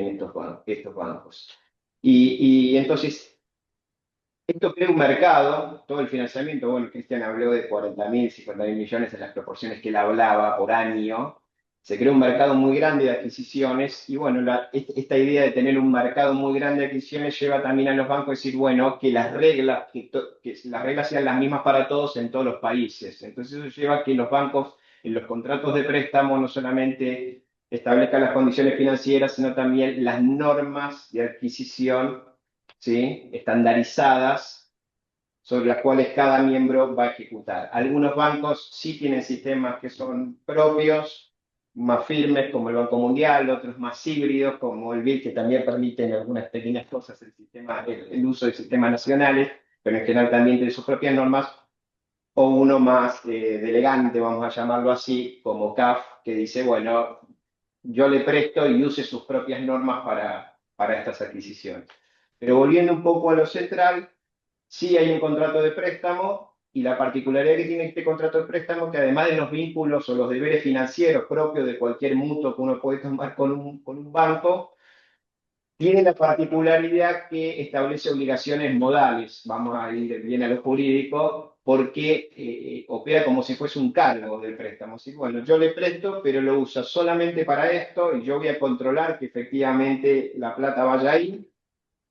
bancos. Y entonces, esto crea un mercado, todo el financiamiento. Bueno, Cristian habló de 40.000, 50.000 millones en las proporciones que él hablaba por año. Se crea un mercado muy grande de adquisiciones, y bueno, esta idea de tener un mercado muy grande de adquisiciones lleva también a los bancos a decir, bueno, que las reglas, que las reglas sean las mismas para todos en todos los países. Entonces eso lleva a que los bancos en los contratos de préstamo no solamente establezcan las condiciones financieras, sino también las normas de adquisición, ¿sí? Estandarizadas, sobre las cuales cada miembro va a ejecutar. Algunos bancos sí tienen sistemas que son propios, más firmes, como el Banco Mundial; otros más híbridos, como el BID, que también permiten algunas pequeñas cosas el uso de sistemas nacionales, pero en general también tiene sus propias normas; o uno más elegante, vamos a llamarlo así, como CAF, que dice, bueno, yo le presto y use sus propias normas para estas adquisiciones. Pero volviendo un poco a lo central, sí hay un contrato de préstamo y la particularidad que tiene este contrato de préstamo que además de los vínculos o los deberes financieros propios de cualquier mutuo que uno puede tomar con un banco, tiene la particularidad que establece obligaciones modales, vamos a ir bien a lo jurídico, porque opera como si fuese un cargo del préstamo. ¿Sí? Bueno, yo le presto, pero lo uso solamente para esto y yo voy a controlar que efectivamente la plata vaya ahí,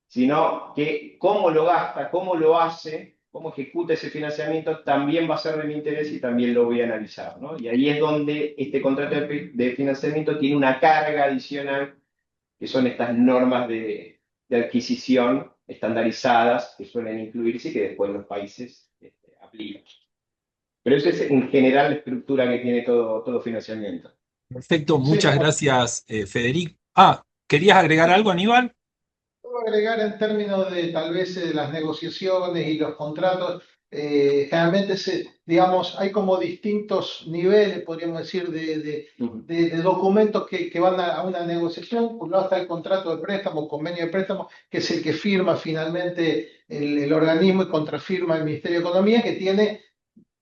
sino que cómo lo gasta, cómo lo hace, cómo ejecuta ese financiamiento, también va a ser de mi interés y también lo voy a analizar, ¿no? Y ahí es donde este contrato de financiamiento tiene una carga adicional que son estas normas de adquisición estandarizadas que suelen incluirse y que después los países aplican. Pero esa es en general la estructura que tiene todo financiamiento. Perfecto, Sí, muchas gracias, Federico. Ah, ¿querías agregar algo, Aníbal? puedo agregar en términos de tal vez las negociaciones y los contratos, generalmente digamos, hay como distintos niveles, podríamos decir, de documentos que van a una negociación. Por un lado está el contrato de préstamo, convenio de préstamo, que es el que firma finalmente el organismo y contrafirma el Ministerio de Economía, que tiene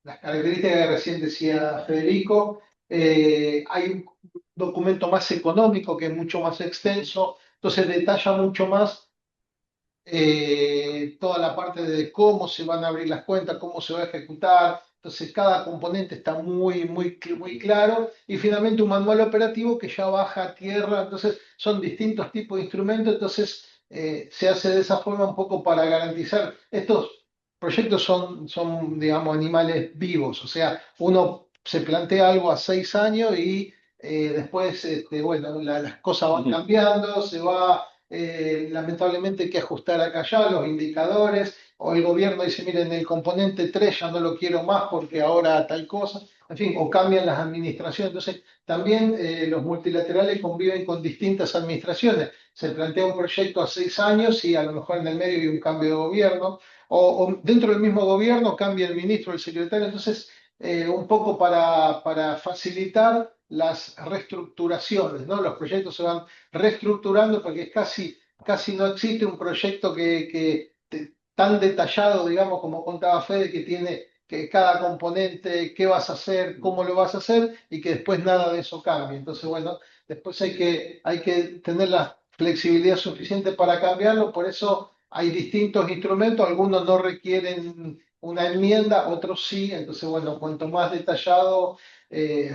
las características que recién decía Federico. Hay un documento más económico que es mucho más extenso, entonces detalla mucho más toda la parte de cómo se van a abrir las cuentas, cómo se va a ejecutar. Entonces, cada componente está muy claro. Y finalmente un manual operativo que ya baja a tierra. Entonces, son distintos tipos de instrumentos. Entonces, se hace de esa forma un poco para garantizar. Estos proyectos son, digamos, animales vivos. O sea, uno se plantea algo a 6 años y después, bueno, las cosas van cambiando, se va lamentablemente hay que ajustar acá ya los indicadores, o el gobierno dice, miren, el componente 3 ya no lo quiero más porque ahora tal cosa, en fin, o cambian las administraciones. Entonces, también los multilaterales conviven con distintas administraciones. Se plantea un proyecto a 6 años y a lo mejor en el medio hay un cambio de gobierno, o dentro del mismo gobierno cambia el ministro, el secretario. Entonces, un poco para facilitar las reestructuraciones, ¿no? Los proyectos se van reestructurando porque casi no existe un proyecto tan detallado, digamos, como contaba Fede, que tiene que cada componente, qué vas a hacer, cómo lo vas a hacer y que después nada de eso cambie. Entonces, bueno, después hay que tener la flexibilidad suficiente para cambiarlo, por eso hay distintos instrumentos, algunos no requieren una enmienda, otros sí, entonces, bueno, cuanto más detallado,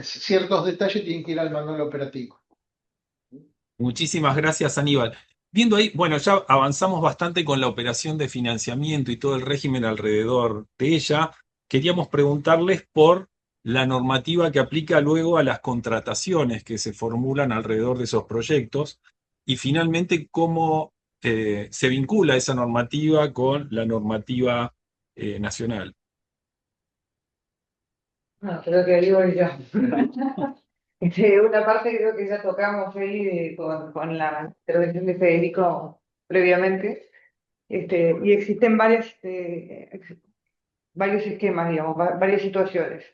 ciertos detalles tienen que ir al manual operativo. Muchísimas gracias, Aníbal. Viendo ahí, bueno, ya avanzamos bastante con la operación de financiamiento y todo el régimen alrededor de ella. Queríamos preguntarles por la normativa que aplica luego a las contrataciones que se formulan alrededor de esos proyectos y finalmente cómo se vincula esa normativa con la normativa nacional. No, creo que digo yo. Una parte creo que ya tocamos ahí con la intervención de Federico previamente. Y existen varios esquemas, digamos, varias situaciones.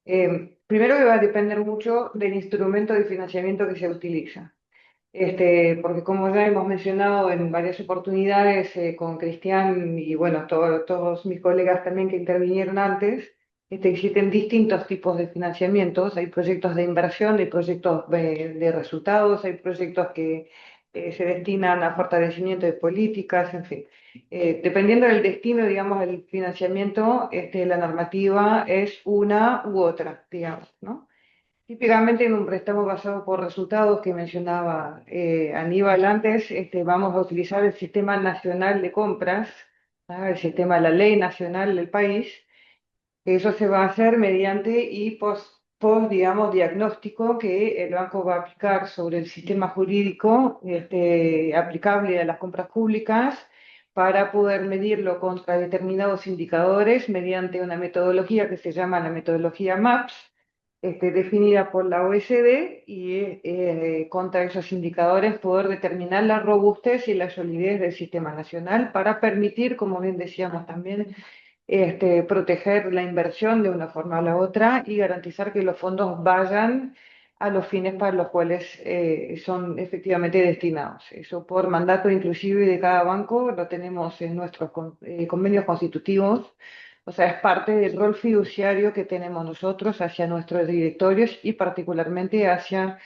Primero que va a depender mucho del instrumento de financiamiento que se utiliza. Porque como ya hemos mencionado en varias oportunidades con Cristian y bueno, todos mis colegas también que intervinieron antes, existen distintos tipos de financiamientos. Hay proyectos de inversión, hay proyectos de resultados, hay proyectos que se destinan a fortalecimiento de políticas, en fin. Dependiendo del destino, digamos, del financiamiento, la normativa es una u otra, digamos, ¿no? Típicamente en un préstamo basado por resultados que mencionaba Aníbal antes, vamos a utilizar el Sistema Nacional de Compras, ¿ah? El sistema, la ley nacional del país. Eso se va a hacer mediante y digamos, diagnóstico que el banco va a aplicar sobre el sistema jurídico aplicable a las compras públicas para poder medirlo contra determinados indicadores mediante una metodología que se llama la metodología MAPS, definida por la OECD, y contra esos indicadores poder determinar la robustez y la solidez del sistema nacional para permitir, como bien decíamos también, proteger la inversión de una forma o la otra y garantizar que los fondos vayan a los fines para los cuales son efectivamente destinados. Eso por mandato inclusive de cada banco lo tenemos en nuestros convenios constitutivos, o sea, es parte del rol fiduciario que tenemos nosotros hacia nuestros directorios y particularmente hacia,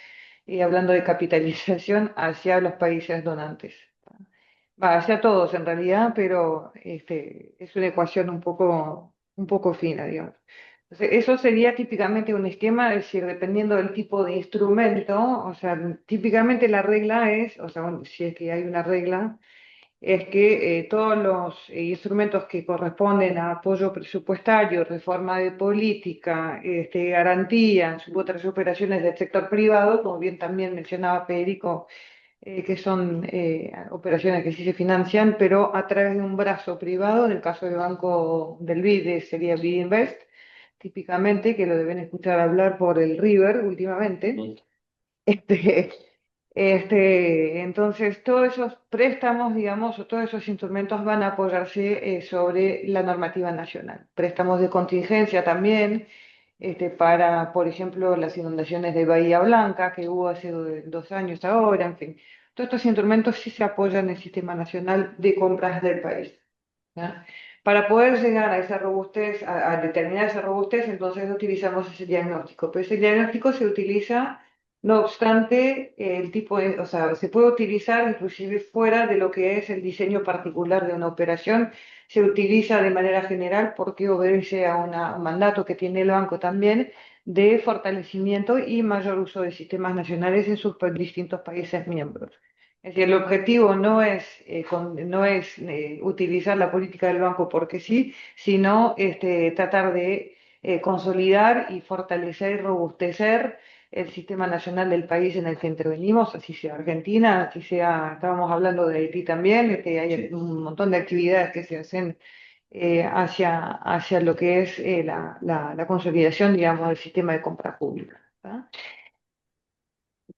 hablando de capitalización, hacia los países donantes. Va, hacia todos en realidad, pero es una ecuación un poco fina, digamos. Entonces, eso sería típicamente un esquema, es decir, dependiendo del tipo de instrumento, o sea, típicamente la regla es, o sea, bueno, si es que hay una regla, es que todos los instrumentos que corresponden a apoyo presupuestario, reforma de política, garantías u otras operaciones del sector privado, como bien también mencionaba Federico, que son operaciones que sí se financian, pero a través de un brazo privado, en el caso del Banco del BID sería BID Invest, típicamente, que lo deben escuchar hablar por el River últimamente. Este, entonces, todos esos préstamos, digamos, o todos esos instrumentos van a apoyarse sobre la normativa nacional. Préstamos de contingencia también, para, por ejemplo, las inundaciones de Bahía Blanca, que hubo hace 2 años ahora, en fin. Todos estos instrumentos sí se apoyan en el sistema nacional de compras del país. ¿Ya? Para poder llegar a esa robustez, a determinar esa robustez, entonces utilizamos ese diagnóstico. Pero ese diagnóstico se utiliza, no obstante, el tipo de, o sea, se puede utilizar inclusive fuera de lo que es el diseño particular de una operación. Se utiliza de manera general porque obedece a un mandato que tiene el banco también de fortalecimiento y mayor uso de sistemas nacionales en sus distintos países miembros. Es decir, el objetivo no es, utilizar la política del banco porque sí, sino tratar de consolidar y fortalecer y robustecer el sistema nacional del país en el que intervenimos, así sea Argentina, así sea, estábamos hablando de Haití también, que hay un montón de actividades que se hacen hacia lo que es la consolidación, digamos, del sistema de compra pública. ¿Tá?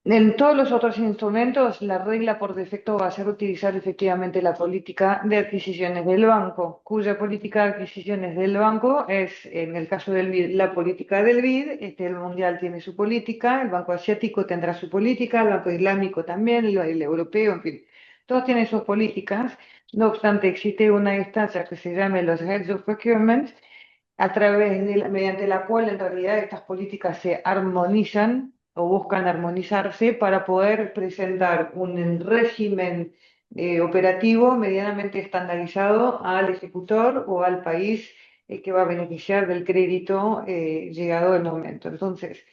En todos los otros instrumentos, la regla por defecto va a ser utilizar efectivamente la política de adquisiciones del banco, cuya política de adquisiciones del banco es, en el caso del BID, la política del BID, el Mundial tiene su política, el Banco Asiático tendrá su política, el Banco Islámico también, el Europeo, en fin, todos tienen sus políticas. No obstante, existe una instancia que se llama los Heads of Procurement, mediante la cual en realidad estas políticas se armonizan o buscan armonizarse para poder presentar un régimen operativo medianamente estandarizado al ejecutor o al país que va a beneficiar del crédito llegado el momento. Entonces,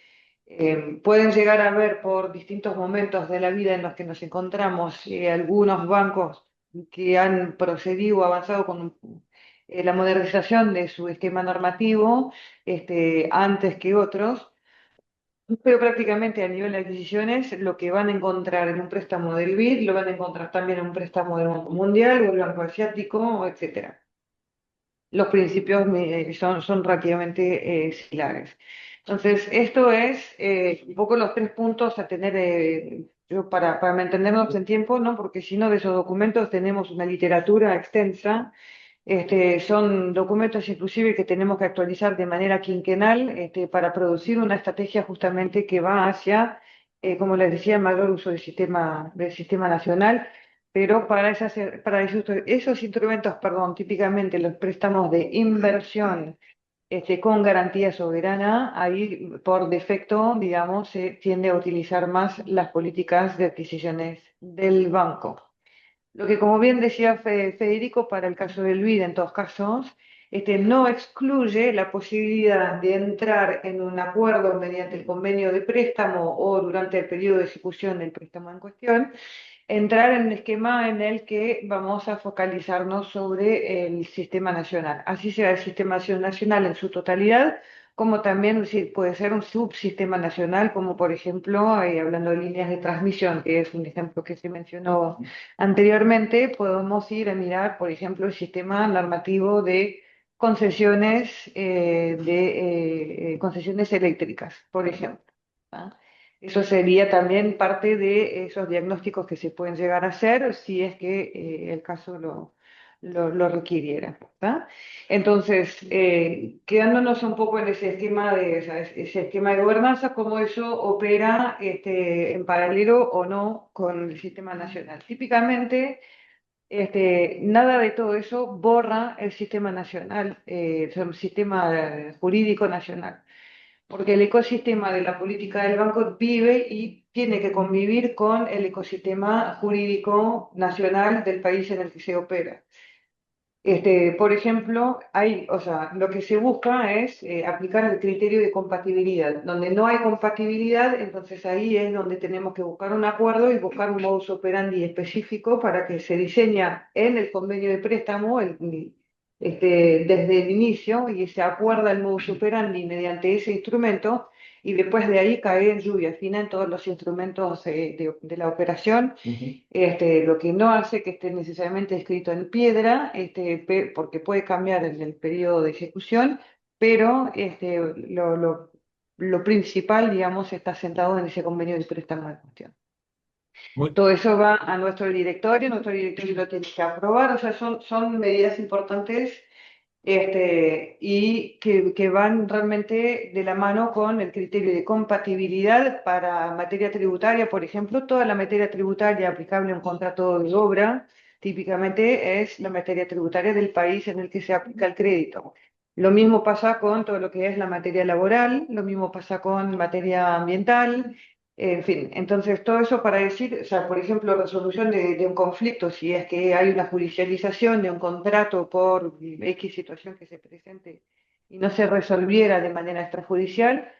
pueden llegar a ver por distintos momentos de la vida en los que nos encontramos algunos bancos que han procedido o avanzado con la modernización de su esquema normativo antes que otros, pero prácticamente a nivel de adquisiciones lo que van a encontrar en un préstamo del BID lo van a encontrar también en un préstamo del Banco Mundial o del Banco Asiático, etcétera. Los principios son relativamente similares. Entonces, esto es un poco los 3 puntos a tener para mantenernos en tiempo, ¿no? Porque si no, de esos documentos tenemos una literatura extensa. Son documentos inclusive que tenemos que actualizar de manera quinquenal para producir una estrategia justamente que va hacia, como les decía, el mayor uso del sistema nacional, pero para esos instrumentos, perdón, típicamente los préstamos de inversión con garantía soberana, ahí por defecto, digamos, se tiende a utilizar más las políticas de adquisiciones del banco. Lo que, como bien decía Federico, para el caso del BID, en todos casos, no excluye la posibilidad de entrar en un acuerdo mediante el convenio de préstamo o durante el periodo de ejecución del préstamo en cuestión, entrar en un esquema en el que vamos a focalizarnos sobre el sistema nacional. Así sea el sistema nacional en su totalidad, como también puede ser un subsistema nacional, como por ejemplo, hablando de líneas de transmisión, que es un ejemplo que se mencionó anteriormente, podemos ir a mirar, por ejemplo, el sistema normativo de concesiones, concesiones eléctricas, por ejemplo. ¿Ah? Eso sería también parte de esos diagnósticos que se pueden llegar a hacer si es que el caso lo requiriera, ¿tá? Entonces, quedándonos un poco en ese esquema o sea, ese esquema de gobernanza, cómo eso opera en paralelo o no con el sistema nacional. Típicamente, nada de todo eso borra el sistema nacional, el sistema jurídico nacional, porque el ecosistema de la política del banco vive y tiene que convivir con el ecosistema jurídico nacional del país en el que se opera. Por ejemplo, o sea, lo que se busca es aplicar el criterio de compatibilidad. Donde no hay compatibilidad, entonces ahí es donde tenemos que buscar un acuerdo y buscar un modus operandi específico para que se diseña en el convenio de préstamo desde el inicio y se acuerda el modus operandi mediante ese instrumento y después de ahí cae en lluvia fina en todos los instrumentos de la operación. Lo que no hace que esté necesariamente escrito en piedra, porque puede cambiar en el periodo de ejecución, pero lo principal, digamos, está sentado en ese convenio de préstamo de cuestión. Muy, Todo eso va a nuestro directorio lo tiene que aprobar, o sea, son medidas importantes y que van realmente de la mano con el criterio de compatibilidad para materia tributaria, por ejemplo, toda la materia tributaria aplicable a un contrato de obra típicamente es la materia tributaria del país en el que se aplica el crédito. Lo mismo pasa con todo lo que es la materia laboral, lo mismo pasa con materia ambiental, en fin. Entonces todo eso para decir, o sea, por ejemplo, resolución de un conflicto, si es que hay una judicialización de un contrato por X situación que se presente y no se resolviera de manera extrajudicial,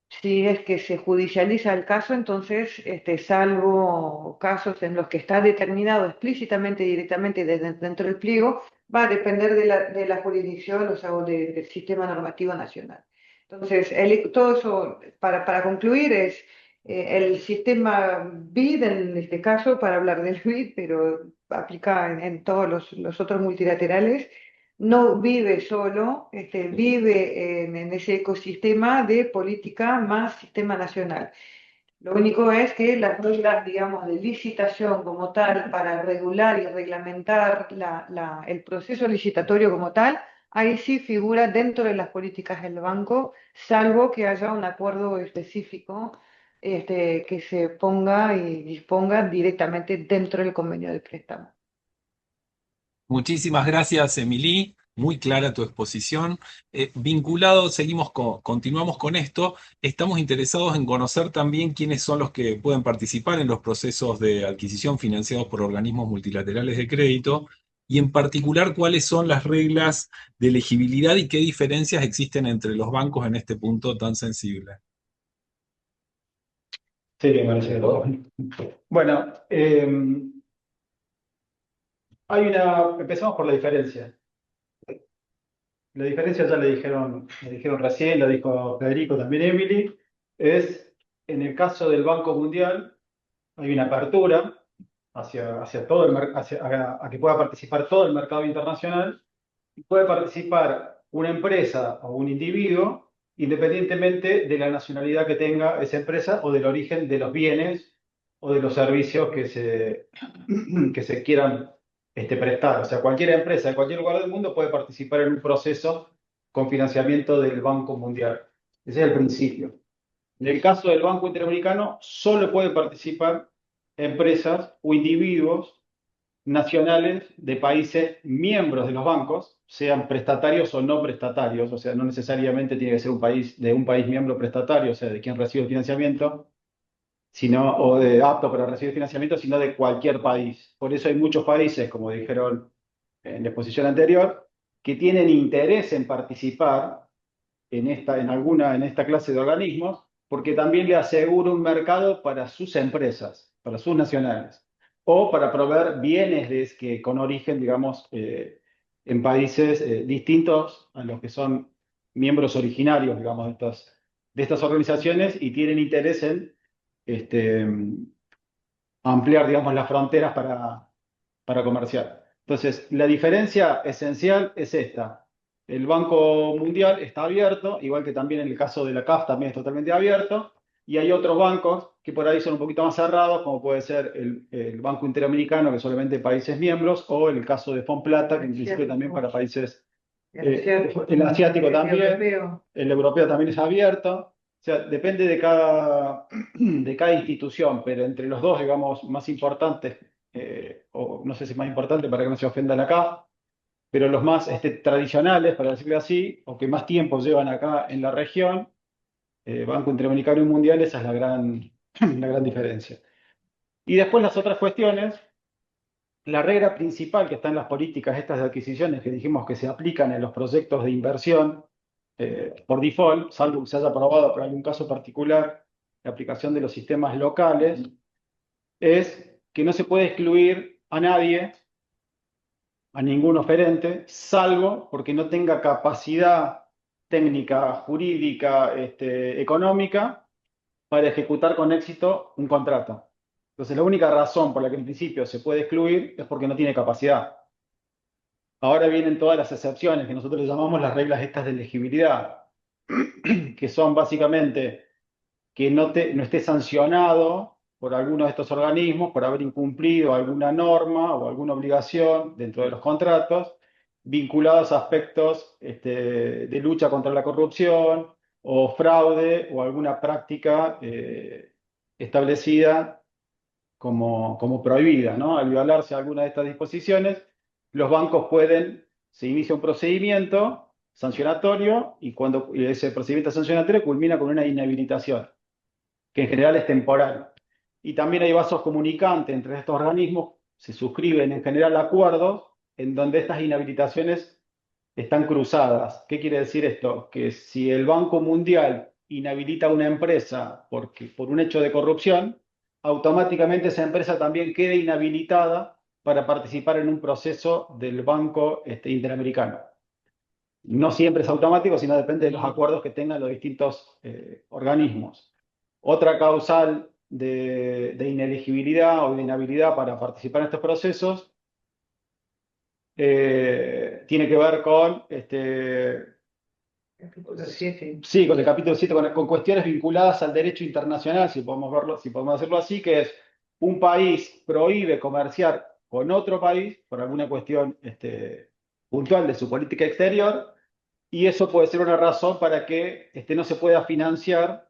si es que se judicializa el caso, entonces, salvo casos en los que está determinado explícitamente y directamente dentro del pliego, va a depender de la jurisdicción, o sea, del sistema normativo nacional. Entonces, todo eso, para concluir, es el sistema BID, en este caso, para hablar del BID, pero aplica en todos los otros multilaterales, no vive solo, vive en ese ecosistema de política más sistema nacional. Lo único es que las reglas, digamos, de licitación como tal, para regular y reglamentar el proceso licitatorio como tal, ahí sí figura dentro de las políticas del banco, salvo que haya un acuerdo específico que se ponga y disponga directamente dentro del convenio de préstamo. muchísimas gracias, Emily. Muy clara tu exposición. Vinculado, continuamos con esto. Estamos interesados en conocer también quiénes son los que pueden participar en los procesos de adquisición financiados por organismos multilaterales de crédito y en particular cuáles son las reglas de elegibilidad y qué diferencias existen entre los bancos en este punto tan sensible. Sí, me parece bien. Bueno, empezamos por la diferencia. La diferencia ya le dijeron recién, lo dijo Federico, también Emily, es en el caso del Banco Mundial, hay una apertura hacia todo a que pueda participar todo el mercado internacional, y puede participar una empresa o un individuo, independientemente de la nacionalidad que tenga esa empresa o del origen de los bienes o de los servicios que se quieran prestar. O sea, cualquier empresa de cualquier lugar del mundo puede participar en un proceso con financiamiento del Banco Mundial. Ese es el principio. En el caso del Banco Interamericano, solo pueden participar empresas o individuos nacionales de países miembros de los bancos, sean prestatarios o no prestatarios. O sea, no necesariamente tiene que ser un país miembro prestatario, o sea, de quien recibe el financiamiento, o de apto para recibir financiamiento, sino de cualquier país. Por eso hay muchos países, como dijeron en la exposición anterior, que tienen interés en participar en esta clase de organismos, porque también le asegura un mercado para sus empresas, para sus nacionales, o para proveer bienes con origen, digamos, en países distintos a los que son miembros originarios, digamos, de estas organizaciones y tienen interés en este, ampliar, digamos, las fronteras para comerciar. Entonces, la diferencia esencial es esta. El Banco Mundial está abierto, igual que también en el caso de la CAF también es totalmente abierto, y hay otros bancos que por ahí son un poquito más cerrados, como puede ser el Banco Interamericano, que solamente países miembros, o el caso de Fondplata, que en principio también para países, el asiático también, el europeo también es abierto. O sea, depende de cada institución, pero entre los dos, digamos, más importantes, o no sé si más importante para que no se ofendan acá, pero los más tradicionales, para decirlo así, o que más tiempo llevan acá en la región, Banco Interamericano y Mundial, esa es la gran diferencia. Y después las otras cuestiones, la regla principal que está en las políticas estas de adquisiciones que dijimos que se aplican en los proyectos de inversión por default, salvo que se haya aprobado por algún caso particular la aplicación de los sistemas locales, es que no se puede excluir a nadie, a ningún oferente, salvo porque no tenga capacidad técnica, jurídica, económica para ejecutar con éxito un contrato. Entonces, la única razón por la que en principio se puede excluir es porque no tiene capacidad. Ahora vienen todas las excepciones que nosotros le llamamos las reglas estas de elegibilidad, que son básicamente que no esté sancionado por alguno de estos organismos por haber incumplido alguna norma o alguna obligación dentro de los contratos vinculados a aspectos de lucha contra la corrupción o fraude o alguna práctica establecida como prohibida, ¿no? Al violarse alguna de estas disposiciones, los bancos se inicia un procedimiento sancionatorio y cuando ese procedimiento sancionatorio culmina con una inhabilitación, que en general es temporal. Y también hay vasos comunicantes entre estos organismos, se suscriben en general acuerdos en donde estas inhabilitaciones están cruzadas. ¿Qué quiere decir esto? Que si el Banco Mundial inhabilita a una empresa por un hecho de corrupción, automáticamente esa empresa también queda inhabilitada para participar en un proceso del Banco Interamericano. No siempre es automático, sino depende de los acuerdos que tengan los distintos organismos. Otra causal de inelegibilidad o de inhabilidad para participar en estos procesos tiene que ver con sí, con el capítulo 7, con cuestiones vinculadas al derecho internacional, si podemos verlo, si podemos hacerlo así, que es un país prohíbe comerciar con otro país por alguna cuestión puntual de su política exterior, y eso puede ser una razón para que no se pueda financiar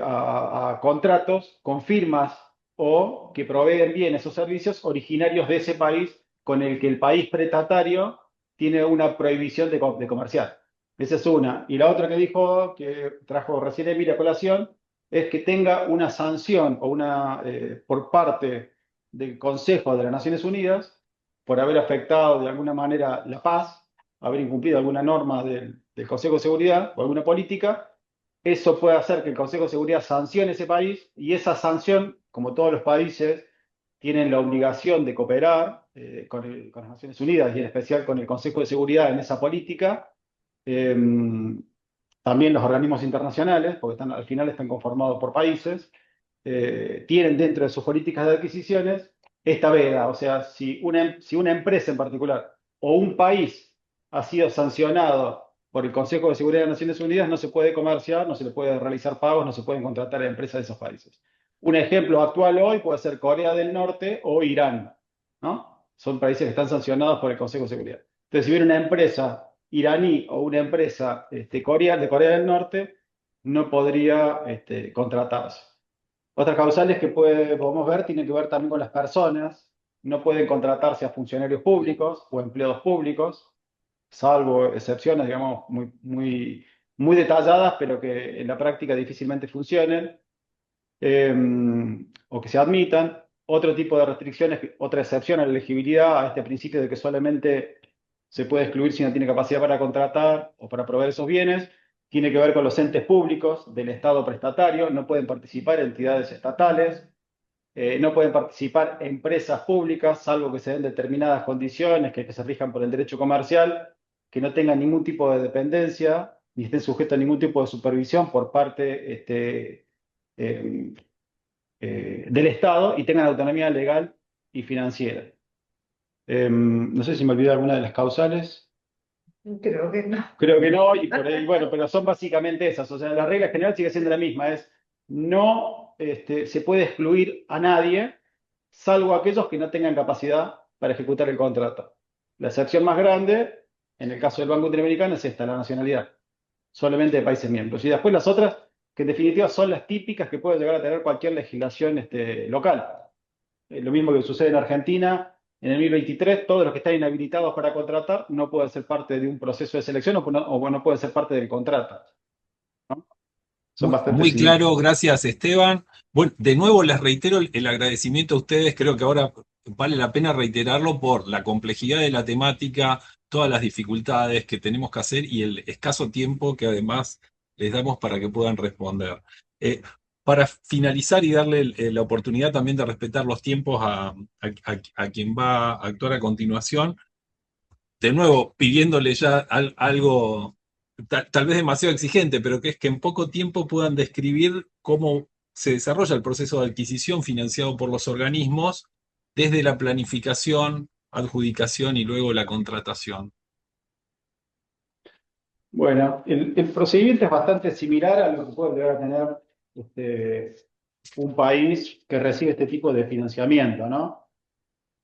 a contratos con firmas o que proveen bienes o servicios originarios de ese país con el que el país prestatario tiene una prohibición de comerciar. Esa es una. Y la otra que dijo, que trajo recién Emilia a colación, es que tenga una sanción o por parte del Consejo de las Naciones Unidas por haber afectado de alguna manera la paz, haber incumplido alguna norma del Consejo de Seguridad o alguna política. Eso puede hacer que el Consejo de Seguridad sancione ese país y esa sanción, como todos los países, tienen la obligación de cooperar con las Naciones Unidas y en especial con el Consejo de Seguridad en esa política. También los organismos internacionales, porque al final están conformados por países, tienen dentro de sus políticas de adquisiciones esta veda. O sea, si una empresa en particular o un país ha sido sancionado por el Consejo de Seguridad de las Naciones Unidas, no se puede comerciar, no se le puede realizar pagos, no se pueden contratar a empresas de esos países. Un ejemplo actual hoy puede ser Corea del Norte o Irán, ¿no? Son países que están sancionados por el Consejo de Seguridad. Entonces, si viene una empresa iraní o una empresa de Corea del Norte, no podría contratarse. Otras causales que podemos ver tienen que ver también con las personas. No pueden contratarse a funcionarios públicos o empleados públicos, salvo excepciones, digamos, muy detalladas, pero que en la práctica difícilmente funcionen, o que se admitan. Otro tipo de restricciones, otra excepción a la elegibilidad, a este principio de que solamente se puede excluir si no tiene capacidad para contratar o para proveer esos bienes, tiene que ver con los entes públicos del Estado prestatario. No pueden participar entidades estatales, no pueden participar empresas públicas, salvo que se den determinadas condiciones que se rijan por el derecho comercial, que no tengan ningún tipo de dependencia, ni estén sujetos a ningún tipo de supervisión por parte del Estado y tengan autonomía legal y financiera. No sé si me olvidé alguna de las causales. Creo que no. Creo que no, y por ahí, bueno, pero son básicamente esas. O sea, la regla general sigue siendo la misma, es no se puede excluir a nadie, salvo aquellos que no tengan capacidad para ejecutar el contrato. La excepción más grande, en el caso del Banco Interamericano, es esta, la nacionalidad, solamente de países miembros. Y después las otras, que en definitiva son las típicas que puede llegar a tener cualquier legislación local. Lo mismo que sucede en Argentina. En el 2023, todos los que están inhabilitados para contratar no pueden ser parte de un proceso de selección o no pueden ser parte del contrato. ¿No? Son bastante Muy similares. claro, gracias Esteban. Bueno, de nuevo les reitero el agradecimiento a ustedes, creo que ahora vale la pena reiterarlo por la complejidad de la temática, todas las dificultades que tenemos que hacer y el escaso tiempo que además les damos para que puedan responder. Para finalizar y darle la oportunidad también de respetar los tiempos a quien va a actuar a continuación, de nuevo pidiéndole ya algo tal vez demasiado exigente, pero que es que en poco tiempo puedan describir cómo se desarrolla el proceso de adquisición financiado por los organismos desde la planificación, adjudicación y luego la contratación. Bueno, el procedimiento es bastante similar a lo que puede llegar a tener un país que recibe este tipo de financiamiento, ¿no?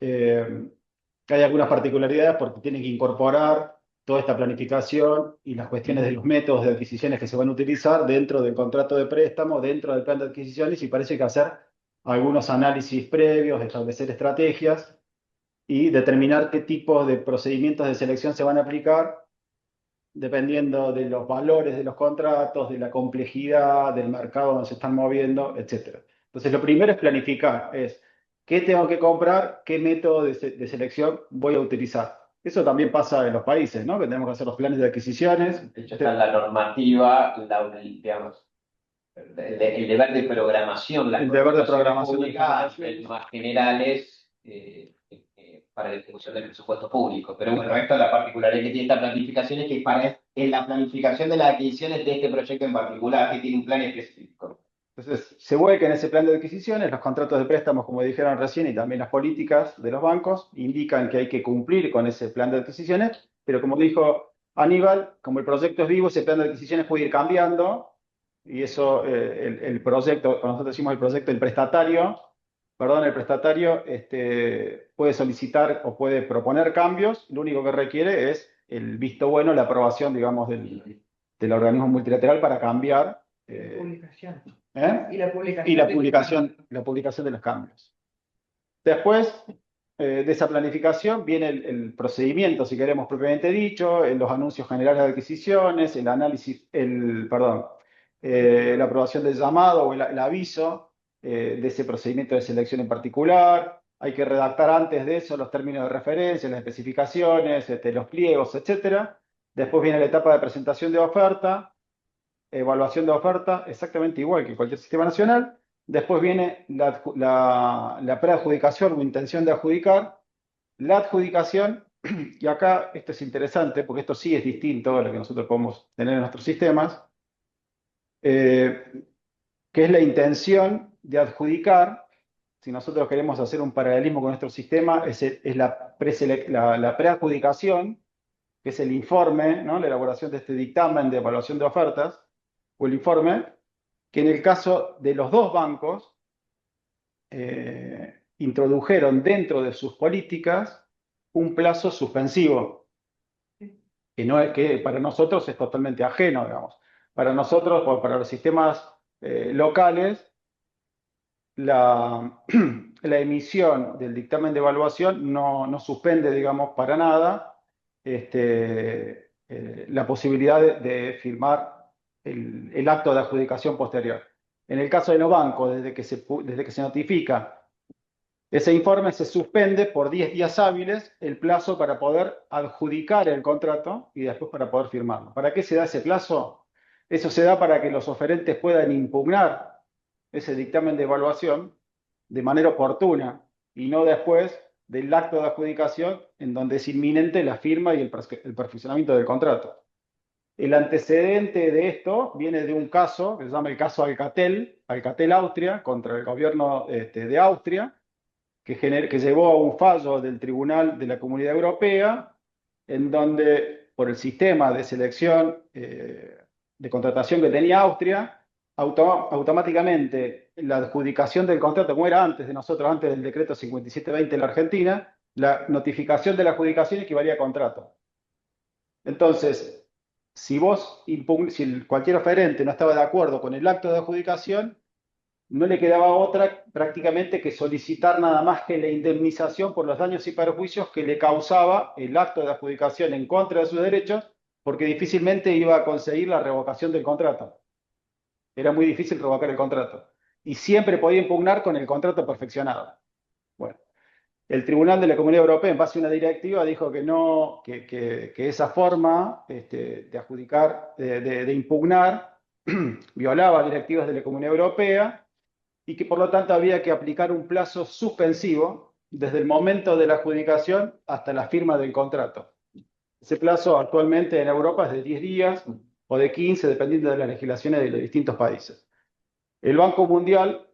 Hay algunas particularidades porque tiene que incorporar toda esta planificación y las cuestiones de los métodos de adquisiciones que se van a utilizar dentro del contrato de préstamo, dentro del plan de adquisiciones, y parece que hacer algunos análisis previos, establecer estrategias y determinar qué tipo de procedimientos de selección se van a aplicar dependiendo de los valores de los contratos, de la complejidad, del mercado donde se están moviendo, etc. Entonces, lo primero es planificar, es qué tengo que comprar, qué método de selección voy a utilizar. Eso también pasa en los países, ¿no? Que tenemos que hacer los planes de adquisiciones. De hecho, está en la normativa, digamos, el deber de programación, las El deber de contrataciones programación de públicas, información. más generales para la ejecución del presupuesto público. Pero bueno, esto es la particularidad que tiene esta planificación, es que es la planificación de las adquisiciones de este proyecto en particular, que tiene un plan específico. Entonces, se vuelca en ese plan de adquisiciones, los contratos de préstamos, como dijeron recién, y también las políticas de los bancos, indican que hay que cumplir con ese plan de adquisiciones, pero como dijo Aníbal, como el proyecto es vivo, ese plan de adquisiciones puede ir cambiando, y eso, el proyecto, cuando nosotros decimos el proyecto, el prestatario puede solicitar o puede proponer cambios, lo único que requiere es el visto bueno, la aprobación, digamos, del organismo multilateral para cambiar. Publicación. Y la publicación de los cambios. Después de esa planificación viene el procedimiento, si queremos propiamente dicho, los anuncios generales de adquisiciones, el análisis, la aprobación del llamado o el aviso de ese procedimiento de selección en particular. Hay que redactar antes de eso los términos de referencia, las especificaciones, los pliegos, etc. Después viene la etapa de presentación de oferta, evaluación de oferta, exactamente igual que cualquier sistema nacional. Después viene la preadjudicación o intención de adjudicar, la adjudicación, y acá esto es interesante porque esto sí es distinto a lo que nosotros podemos tener en nuestros sistemas, que es la intención de adjudicar. Si nosotros queremos hacer un paralelismo con nuestro sistema, es la preadjudicación, que es el informe, ¿no? La elaboración de este dictamen de evaluación de ofertas, o el informe, que en el caso de los dos bancos introdujeron dentro de sus políticas un plazo suspensivo, que para nosotros es totalmente ajeno, digamos. Para nosotros, o para los sistemas locales, la emisión del dictamen de evaluación no suspende, digamos, para nada la posibilidad de firmar el acto de adjudicación posterior. En el caso de los bancos, desde que se notifica ese informe, se suspende por 10 días hábiles el plazo para poder adjudicar el contrato y después para poder firmarlo. ¿Para qué se da ese plazo? Eso se da para que los oferentes puedan impugnar ese dictamen de evaluación de manera oportuna y no después del acto de adjudicación en donde es inminente la firma y el perfeccionamiento del contrato. El antecedente de esto viene de un caso que se llama el caso Alcatel Austria, contra el gobierno de Austria, que llevó a un fallo del Tribunal de la Comunidad Europea, en donde por el sistema de selección de contratación que tenía Austria, automáticamente la adjudicación del contrato, como era antes de nosotros, antes del decreto 5720 de la Argentina, la notificación de la adjudicación equivalía a contrato. Entonces, si cualquier oferente no estaba de acuerdo con el acto de adjudicación, no le quedaba otra prácticamente que solicitar nada más que la indemnización por los daños y perjuicios que le causaba el acto de adjudicación en contra de sus derechos, porque difícilmente iba a conseguir la revocación del contrato. Era muy difícil revocar el contrato. Y siempre podía impugnar con el contrato perfeccionado. Bueno, el Tribunal de la Comunidad Europea, en base a una directiva, dijo que no, que esa forma de adjudicar, de impugnar, violaba directivas de la Comunidad Europea y que por lo tanto había que aplicar un plazo suspensivo desde el momento de la adjudicación hasta la firma del contrato. Ese plazo actualmente en Europa es de 10 días o de 15, dependiendo de las legislaciones de los distintos países. El Banco Mundial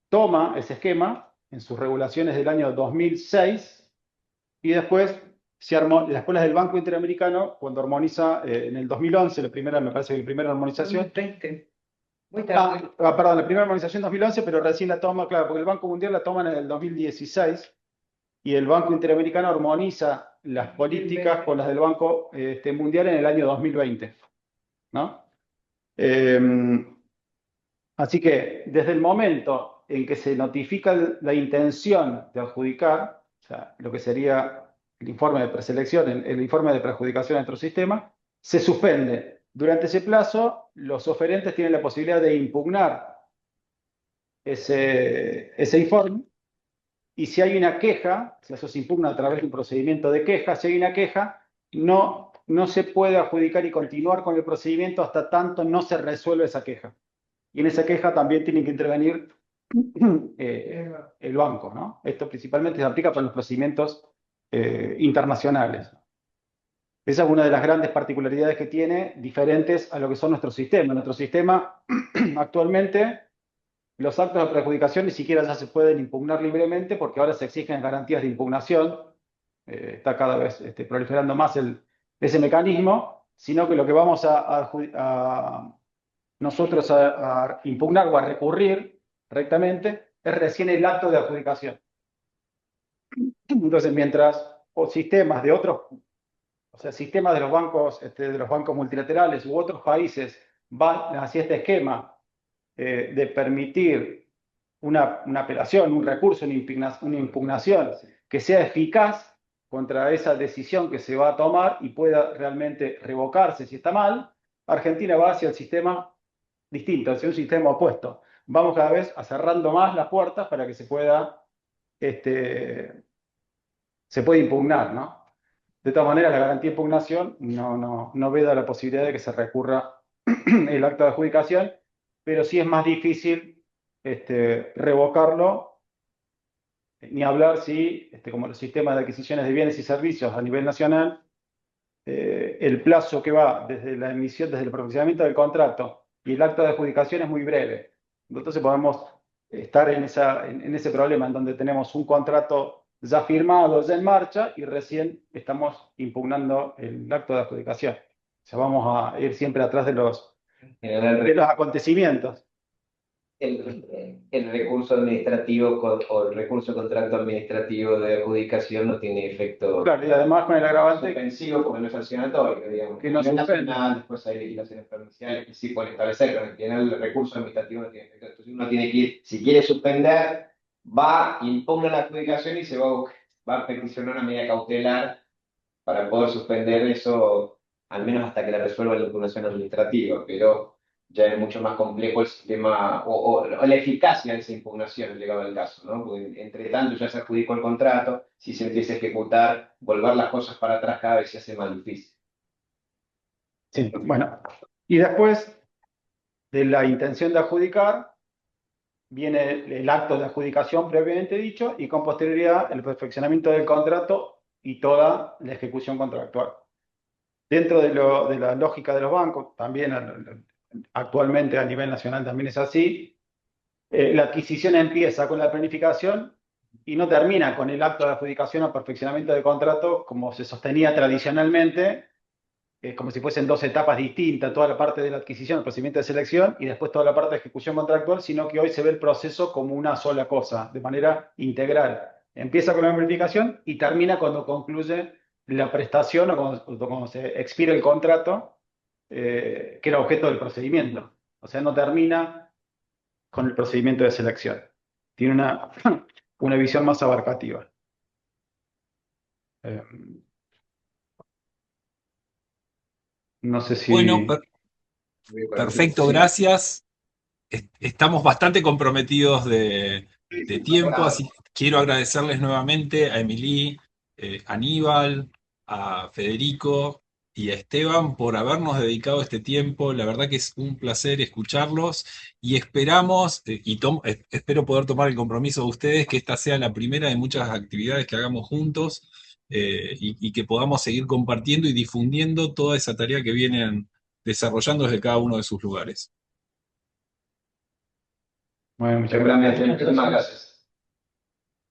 toma ese esquema en sus regulaciones del año 2006 y después se armó las escuelas del Banco Interamericano cuando armoniza en el 2011, me parece que la primera armonización. 2020. Muy tarde. Perdón, la primera armonización 2011, pero recién la toma, claro, porque el Banco Mundial la toma en el 2016 y el Banco Interamericano armoniza las políticas con las del Banco Mundial en el año 2020, ¿no? Así que desde el momento en que se notifica la intención de adjudicar, o sea, lo que sería el informe de preselección, el informe de preadjudicación de nuestro sistema, se suspende. Durante ese plazo, los oferentes tienen la posibilidad de impugnar ese informe, y si hay una queja, si eso se impugna a través de un procedimiento de queja, si hay una queja, no se puede adjudicar y continuar con el procedimiento hasta tanto no se resuelve esa queja. Y en esa queja también tiene que intervenir el banco, ¿no? Esto principalmente se aplica para los procedimientos internacionales. Esa es una de las grandes particularidades que tiene, diferentes a lo que son nuestros sistemas. Nuestro sistema, actualmente, los actos de preadjudicación ni siquiera ya se pueden impugnar libremente porque ahora se exigen garantías de impugnación. Está cada vez proliferando más ese mecanismo, sino que lo que vamos nosotros a impugnar o a recurrir rectamente es recién el acto de adjudicación. Entonces, mientras sistemas de otros, o sea, sistemas de los bancos multilaterales u otros países van hacia este esquema de permitir una apelación, un recurso, una impugnación que sea eficaz contra esa decisión que se va a tomar y pueda realmente revocarse si está mal, Argentina va hacia el sistema distinto, hacia un sistema opuesto. Vamos cada vez cerrando más las puertas para que se pueda impugnar, ¿no? De todas maneras, la garantía de impugnación no veda la posibilidad de que se recurra el acto de adjudicación, pero sí es más difícil revocarlo, ni hablar si, como los sistemas de adquisiciones de bienes y servicios a nivel nacional, el plazo que va desde la emisión, desde el procesamiento del contrato y el acto de adjudicación es muy breve. Entonces podemos estar en ese problema en donde tenemos un contrato ya firmado, ya en marcha, y recién estamos impugnando el acto de adjudicación. O sea, vamos a ir siempre atrás de los acontecimientos. El recurso administrativo o el recurso de contrato administrativo de adjudicación no tiene efecto. Claro, y además con el agravante suspensivo porque no es sancionatorio, digamos. Que no es suspende. nacional, después hay legislaciones provinciales que sí pueden establecer, pero en general el recurso administrativo no tiene efecto. Entonces uno tiene que ir, si quiere suspender, va, impugna la adjudicación y se va a peticionar una medida cautelar para poder suspender eso, al menos hasta que la resuelva la impugnación administrativa, pero ya es mucho más complejo el sistema o la eficacia de esa impugnación, llegado al caso, ¿no? Porque entre tanto ya se adjudicó el contrato, si se empieza a ejecutar, volver las cosas para atrás cada vez se hace más difícil. Sí, bueno. Y después de la intención de adjudicar, viene el acto de adjudicación previamente dicho y con posterioridad el perfeccionamiento del contrato y toda la ejecución contractual. Dentro de la lógica de los bancos, también actualmente a nivel nacional también es así, la adquisición empieza con la planificación y no termina con el acto de adjudicación o perfeccionamiento del contrato como se sostenía tradicionalmente, como si fuesen dos etapas distintas, toda la parte de la adquisición, el procedimiento de selección y después toda la parte de ejecución contractual, sino que hoy se ve el proceso como una sola cosa, de manera integral. Empieza con la verificación y termina cuando concluye la prestación o cuando se expira el contrato, que era objeto del procedimiento. O sea, no termina con el procedimiento de selección. Tiene una visión más abarcativa. No sé Bueno, si... perfecto, Sí. gracias. Estamos bastante comprometidos de tiempo, así que quiero agradecerles nuevamente a Emily, a Aníbal, a Federico y a Esteban por habernos dedicado este tiempo. La verdad que es un placer escucharlos y esperamos, espero poder tomar el compromiso de ustedes que esta sea la primera de muchas actividades que hagamos juntos, y que podamos seguir compartiendo y difundiendo toda esa tarea que vienen desarrollando desde cada uno de sus lugares. Bueno, muchas Seguramente, gracias. muchísimas gracias.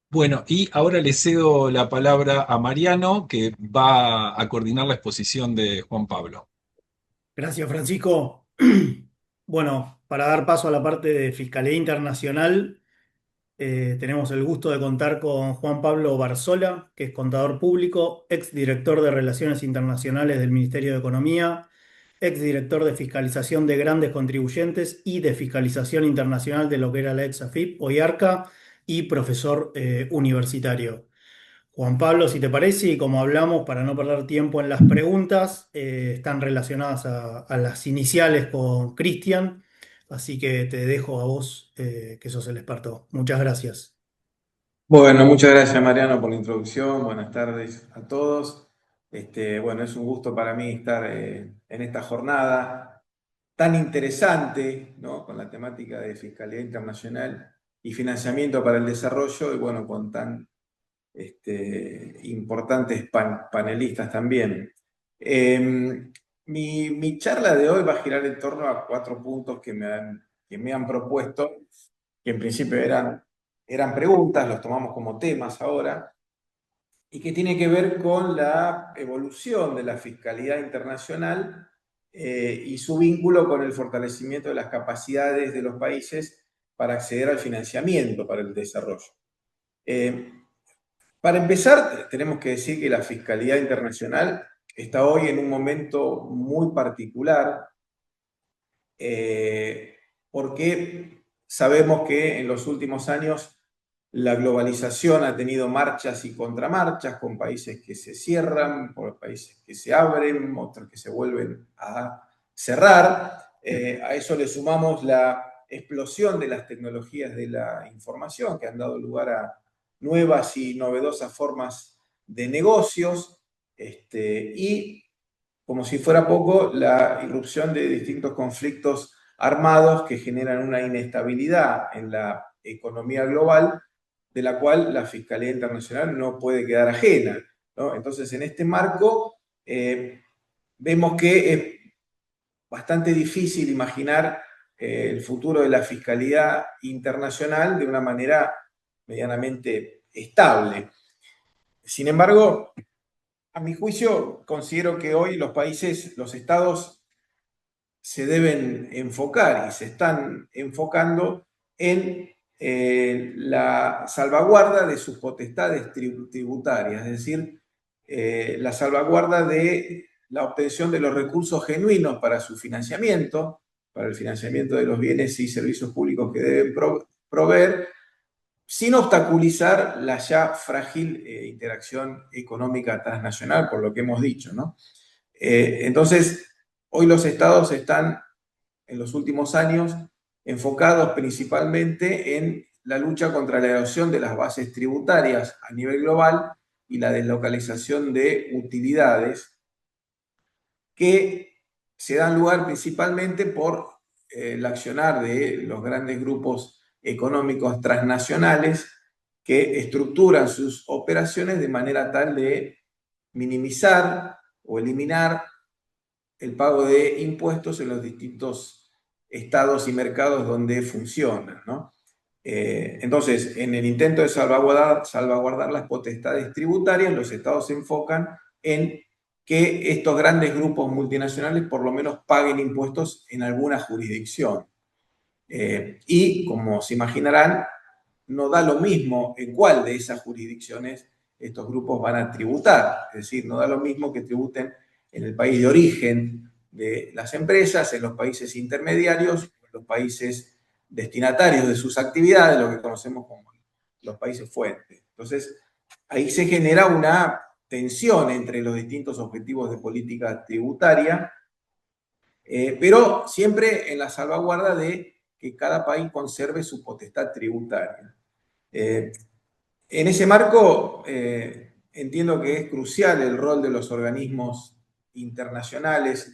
Bueno, y ahora le cedo la palabra a Mariano, que va a coordinar la exposición de Juan Pablo. Gracias, Francisco. Bueno, para dar paso a la parte de Fiscalía Internacional, tenemos el gusto de contar con Juan Pablo Barzola, que es contador público, exdirector de Relaciones Internacionales del Ministerio de Economía, exdirector de Fiscalización de Grandes Contribuyentes y de Fiscalización Internacional de lo que era la ex AFIP o IARCA, y profesor universitario. Juan Pablo, si te parece, y como hablamos, para no perder tiempo en las preguntas, están relacionadas a las iniciales con Cristian, así que te dejo a vos, que sos el experto. Muchas gracias. Bueno, muchas gracias Mariano por la introducción. Buenas tardes a todos. Bueno, es un gusto para mí estar en esta jornada tan interesante, ¿no? Con la temática de fiscalidad internacional y financiamiento para el desarrollo, y bueno, con tan importantes panelistas también. Mi charla de hoy va a girar en torno a 4 puntos que me han propuesto, que en principio eran preguntas, los tomamos como temas ahora, y que tiene que ver con la evolución de la fiscalidad internacional, y su vínculo con el fortalecimiento de las capacidades de los países para acceder al financiamiento para el desarrollo. Para empezar, tenemos que decir que la fiscalidad internacional está hoy en un momento muy particular, porque sabemos que en los últimos años la globalización ha tenido marchas y contramarchas, con países que se cierran, por países que se abren, otros que se vuelven a cerrar. A eso le sumamos la explosión de las tecnologías de la información, que han dado lugar a nuevas y novedosas formas de negocios, y, como si fuera poco, la irrupción de distintos conflictos armados que generan una inestabilidad en la economía global, de la cual la Fiscalía Internacional no puede quedar ajena, ¿no? Entonces, en este marco, vemos que es bastante difícil imaginar el futuro de la Fiscalía Internacional de una manera medianamente estable. Sin embargo, a mi juicio, considero que hoy los países, los estados, se deben enfocar y se están enfocando en la salvaguarda de sus potestades tributarias, es decir, la salvaguarda de la obtención de los recursos genuinos para su financiamiento, para el financiamiento de los bienes y servicios públicos que deben proveer, sin obstaculizar la ya frágil interacción económica transnacional, por lo que hemos dicho, ¿no? Entonces, hoy los estados están, en los últimos años, enfocados principalmente en la lucha contra la erosión de las bases tributarias a nivel global y la deslocalización de utilidades, que se dan lugar principalmente por el accionar de los grandes grupos económicos transnacionales que estructuran sus operaciones de manera tal de minimizar o eliminar el pago de impuestos en los distintos estados y mercados donde funcionan, ¿no? Entonces, en el intento de salvaguardar las potestades tributarias, los estados se enfocan en que estos grandes grupos multinacionales por lo menos paguen impuestos en alguna jurisdicción. Y, como se imaginarán, no da lo mismo en cuál de esas jurisdicciones estos grupos van a tributar. Es decir, no da lo mismo que tributen en el país de origen de las empresas, en los países intermediarios, en los países destinatarios de sus actividades, lo que conocemos como los países fuentes. Entonces, ahí se genera una tensión entre los distintos objetivos de política tributaria, pero siempre en la salvaguarda de que cada país conserve su potestad tributaria. En ese marco, entiendo que es crucial el rol de los organismos internacionales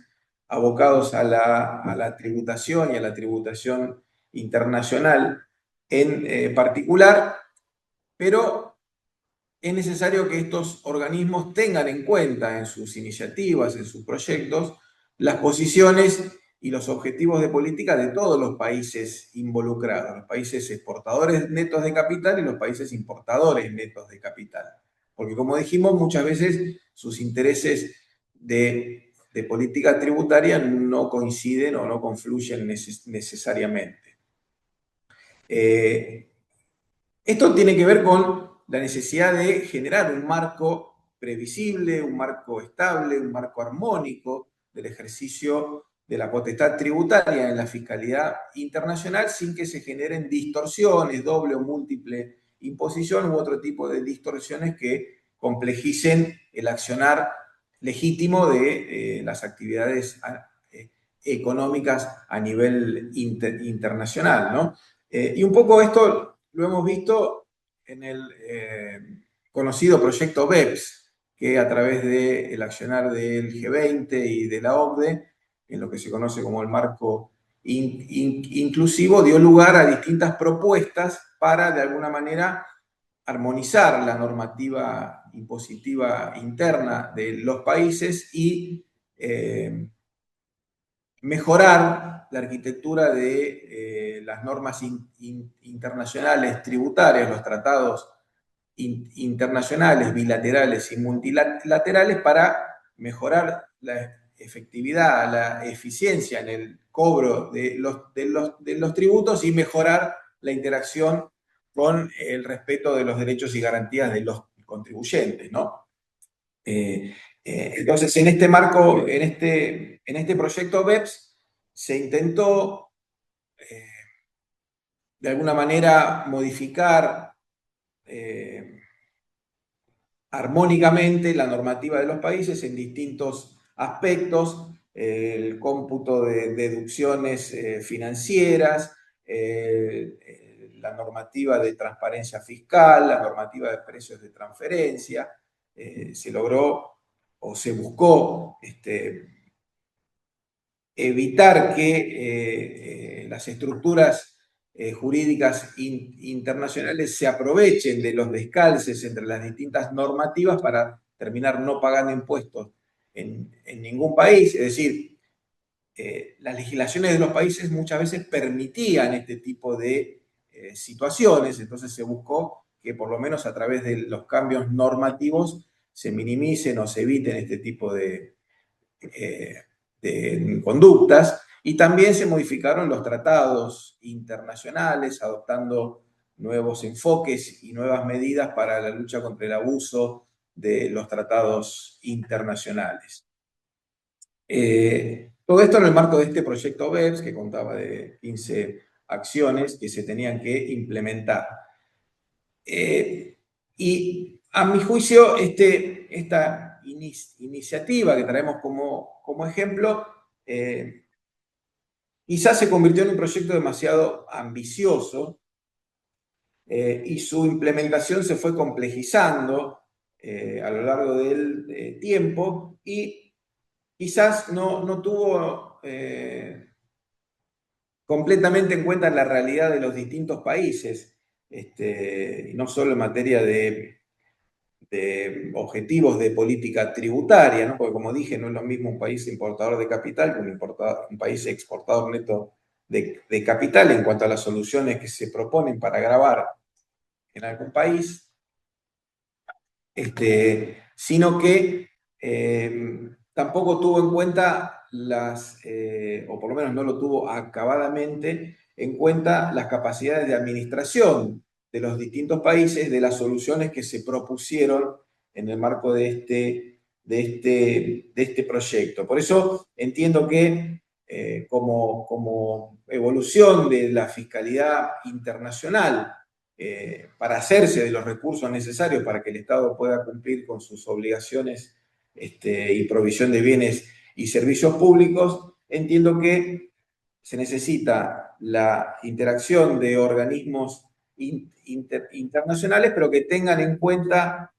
abocados a la tributación y a la tributación internacional en particular, pero es necesario que estos organismos tengan en cuenta en sus iniciativas, en sus proyectos, las posiciones y los objetivos de política de todos los países involucrados, los países exportadores netos de capital y los países importadores netos de capital. Porque, como dijimos, muchas veces sus intereses de política tributaria no coinciden o no confluyen necesariamente. Esto tiene que ver con la necesidad de generar un marco previsible, un marco estable, un marco armónico del ejercicio de la potestad tributaria en la fiscalidad internacional sin que se generen distorsiones, doble o múltiple imposición u otro tipo de distorsiones que complejicen el accionar legítimo de las actividades económicas a nivel internacional, ¿no? Y un poco esto lo hemos visto en el conocido proyecto BEPS, que a través del accionar del G20 y de la OCDE, en lo que se conoce como el marco inclusivo, dio lugar a distintas propuestas para, de alguna manera, armonizar la normativa impositiva interna de los países y mejorar la arquitectura de las normas internacionales tributarias, los tratados internacionales, bilaterales y multilaterales para mejorar la efectividad, la eficiencia en el cobro de los tributos y mejorar la interacción con el respeto de los derechos y garantías de los contribuyentes, ¿no? Entonces, en este marco, en este proyecto BEPS, se intentó de alguna manera modificar armónicamente la normativa de los países en distintos aspectos, el cómputo de deducciones financieras, la normativa de transparencia fiscal, la normativa de precios de transferencia. Se logró o se buscó evitar que las estructuras jurídicas internacionales se aprovechen de los descalces entre las distintas normativas para terminar no pagando impuestos en ningún país. Es decir, las legislaciones de los países muchas veces permitían este tipo de situaciones, entonces se buscó que por lo menos a través de los cambios normativos se minimicen o se eviten este tipo de conductas, y también se modificaron los tratados internacionales, adoptando nuevos enfoques y nuevas medidas para la lucha contra el abuso de los tratados internacionales. Todo esto en el marco de este proyecto BEPS, que contaba de 15 acciones que se tenían que implementar. Y a mi juicio, esta iniciativa que traemos como ejemplo, quizás se convirtió en un proyecto demasiado ambicioso y su implementación se fue complejizando a lo largo del tiempo y quizás no tuvo completamente en cuenta la realidad de los distintos países, no solo en materia de objetivos de política tributaria, ¿no? Porque, como dije, no es lo mismo un país importador de capital que un país exportador neto de capital en cuanto a las soluciones que se proponen para gravar en algún país, sino que tampoco tuvo en cuenta o por lo menos no lo tuvo acabadamente en cuenta las capacidades de administración de los distintos países, de las soluciones que se propusieron en el marco de este proyecto. Por eso entiendo que como evolución de la fiscalidad internacional, para hacerse de los recursos necesarios para que el Estado pueda cumplir con sus obligaciones y provisión de bienes y servicios públicos, entiendo que se necesita la interacción de organismos internacionales, pero que tengan en cuenta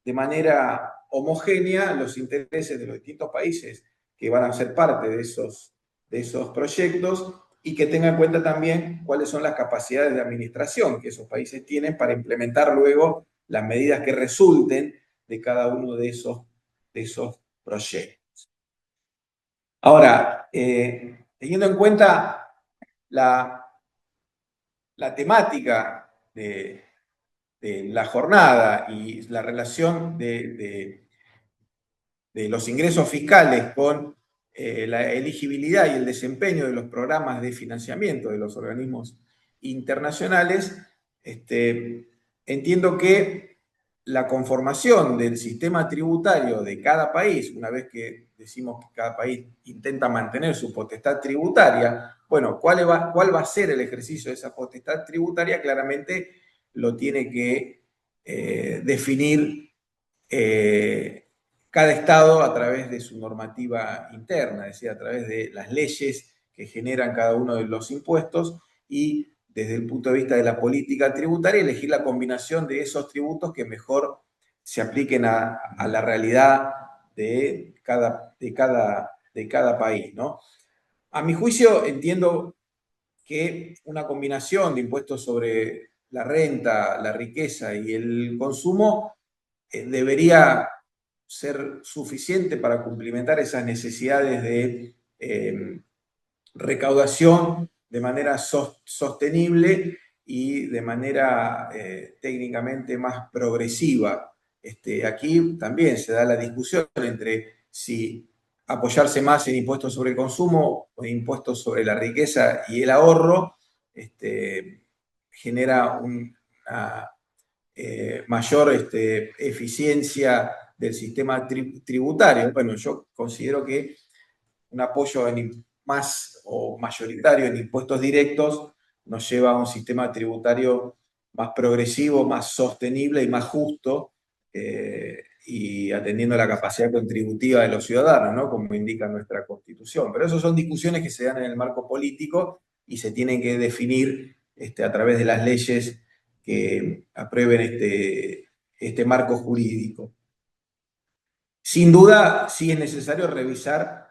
de manera homogénea los intereses de los distintos países que van a ser parte de esos proyectos y que tengan en cuenta también cuáles son las capacidades de administración que esos países tienen para implementar luego las medidas que resulten de cada uno de esos proyectos. Ahora, teniendo en cuenta la temática de la jornada y la relación de los ingresos fiscales con la elegibilidad y el desempeño de los programas de financiamiento de los organismos internacionales, entiendo que la conformación del sistema tributario de cada país, una vez que decimos que cada país intenta mantener su potestad tributaria, bueno, ¿cuál va a ser el ejercicio de esa potestad tributaria? Claramente lo tiene que definir cada Estado a través de su normativa interna, es decir, a través de las leyes que generan cada uno de los impuestos y desde el punto de vista de la política tributaria, elegir la combinación de esos tributos que mejor se apliquen a la realidad de cada país, ¿no? A mi juicio, entiendo que una combinación de impuestos sobre la renta, la riqueza y el consumo debería ser suficiente para cumplimentar esas necesidades de recaudación de manera sostenible y de manera técnicamente más progresiva. Aquí también se da la discusión entre si apoyarse más en impuestos sobre el consumo o impuestos sobre la riqueza y el ahorro genera una mayor eficiencia del sistema tributario. Bueno, yo considero que un apoyo más o mayoritario en impuestos directos nos lleva a un sistema tributario más progresivo, más sostenible y más justo, y atendiendo a la capacidad contributiva de los ciudadanos, ¿no? Como indica nuestra Constitución. Pero esas son discusiones que se dan en el marco político y se tienen que definir a través de las leyes que aprueben este marco jurídico. Sin duda, sí es necesario revisar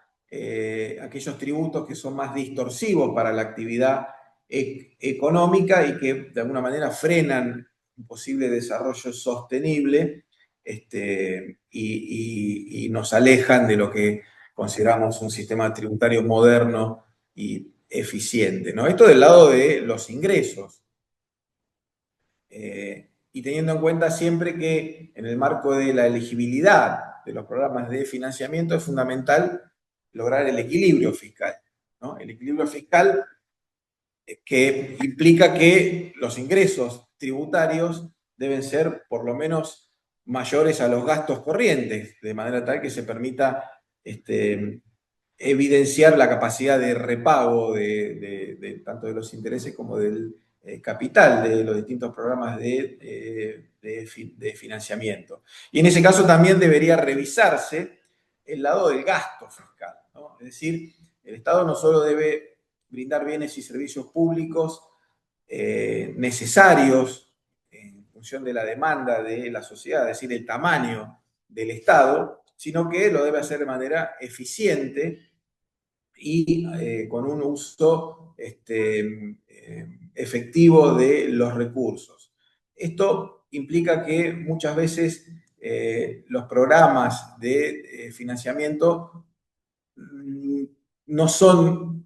aquellos tributos que son más distorsivos para la actividad económica y que de alguna manera frenan un posible desarrollo sostenible y nos alejan de lo que consideramos un sistema tributario moderno y eficiente, ¿no? Esto del lado de los ingresos. Y teniendo en cuenta siempre que en el marco de la elegibilidad de los programas de financiamiento es fundamental lograr el equilibrio fiscal, ¿no? El equilibrio fiscal que implica que los ingresos tributarios deben ser por lo menos mayores a los gastos corrientes, de manera tal que se permita evidenciar la capacidad de repago tanto de los intereses como del capital de los distintos programas de financiamiento. Y en ese caso también debería revisarse el lado del gasto fiscal, ¿no? Es decir, el Estado no solo debe brindar bienes y servicios públicos necesarios en función de la demanda de la sociedad, es decir, el tamaño del Estado, sino que lo debe hacer de manera eficiente y con un uso efectivo de los recursos. Esto implica que muchas veces los programas de financiamiento no son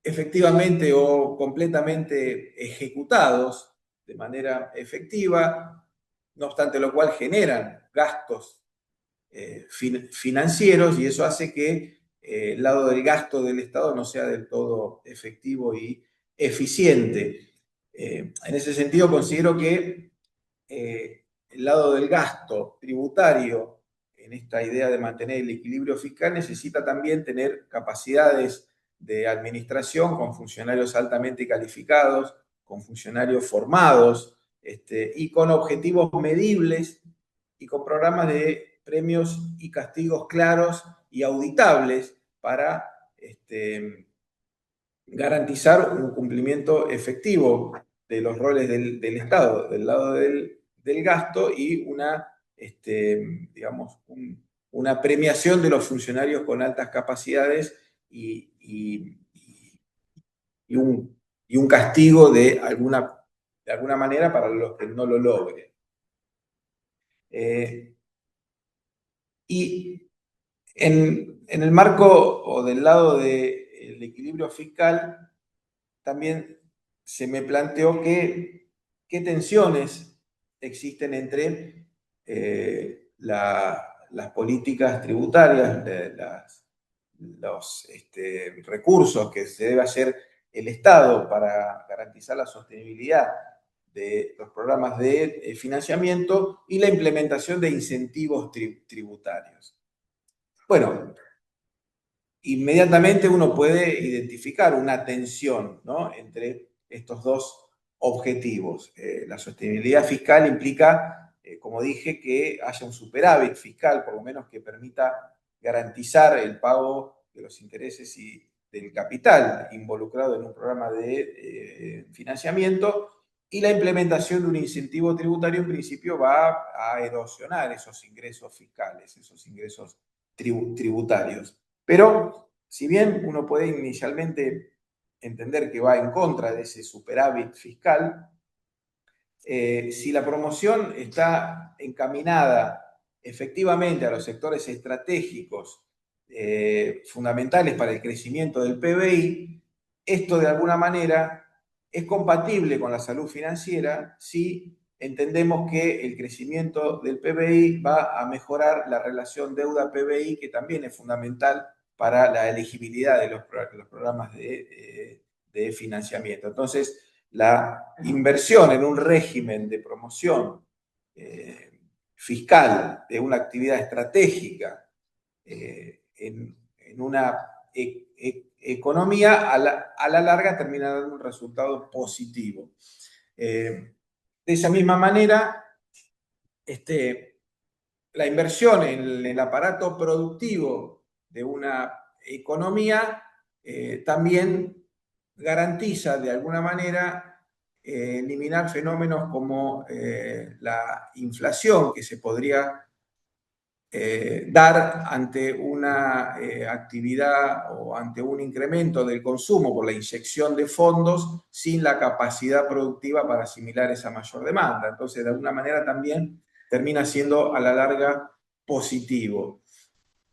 efectivamente o completamente ejecutados de manera efectiva, no obstante lo cual generan gastos financieros, y eso hace que el lado del gasto del Estado no sea del todo efectivo y eficiente. En ese sentido, considero que el lado del gasto tributario, en esta idea de mantener el equilibrio fiscal, necesita también tener capacidades de administración con funcionarios altamente calificados, con funcionarios formados, y con objetivos medibles y con programas de premios y castigos claros y auditables para garantizar un cumplimiento efectivo de los roles del Estado, del lado del gasto, y digamos, una premiación de los funcionarios con altas capacidades y un castigo de alguna manera para los que no lo logren. Y en el marco o del lado del equilibrio fiscal, también se me planteó qué tensiones existen entre las políticas tributarias, los recursos que se debe hacer el Estado para garantizar la sostenibilidad de los programas de financiamiento y la implementación de incentivos tributarios. Bueno, inmediatamente uno puede identificar una tensión, ¿no?, entre estos dos objetivos. La sostenibilidad fiscal implica, como dije, que haya un superávit fiscal, por lo menos que permita garantizar el pago de los intereses y del capital involucrado en un programa de financiamiento, y la implementación de un incentivo tributario en principio va a erosionar esos ingresos fiscales, esos ingresos tributarios. Pero si bien uno puede inicialmente entender que va en contra de ese superávit fiscal, si la promoción está encaminada efectivamente a los sectores estratégicos fundamentales para el crecimiento del PBI, esto de alguna manera es compatible con la salud financiera si entendemos que el crecimiento del PBI va a mejorar la relación deuda-PBI, que también es fundamental para la elegibilidad de los programas de financiamiento. Entonces, la inversión en un régimen de promoción fiscal de una actividad estratégica en una economía, a la larga termina dando un resultado positivo. De esa misma manera, la inversión en el aparato productivo de una economía también garantiza de alguna manera eliminar fenómenos como la inflación, que se podría dar ante una actividad o ante un incremento del consumo por la inyección de fondos sin la capacidad productiva para asimilar esa mayor demanda. Entonces, de alguna manera también termina siendo a la larga positivo.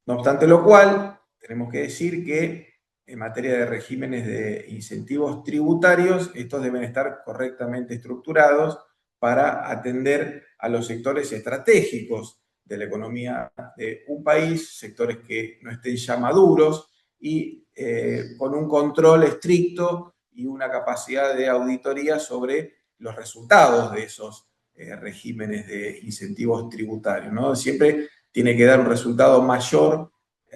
No obstante lo cual, tenemos que decir que en materia de regímenes de incentivos tributarios, estos deben estar correctamente estructurados para atender a los sectores estratégicos de la economía de un país, sectores que no estén ya maduros y con un control estricto y una capacidad de auditoría sobre los resultados de esos regímenes de incentivos tributarios, ¿no? Siempre tiene que dar un resultado mayor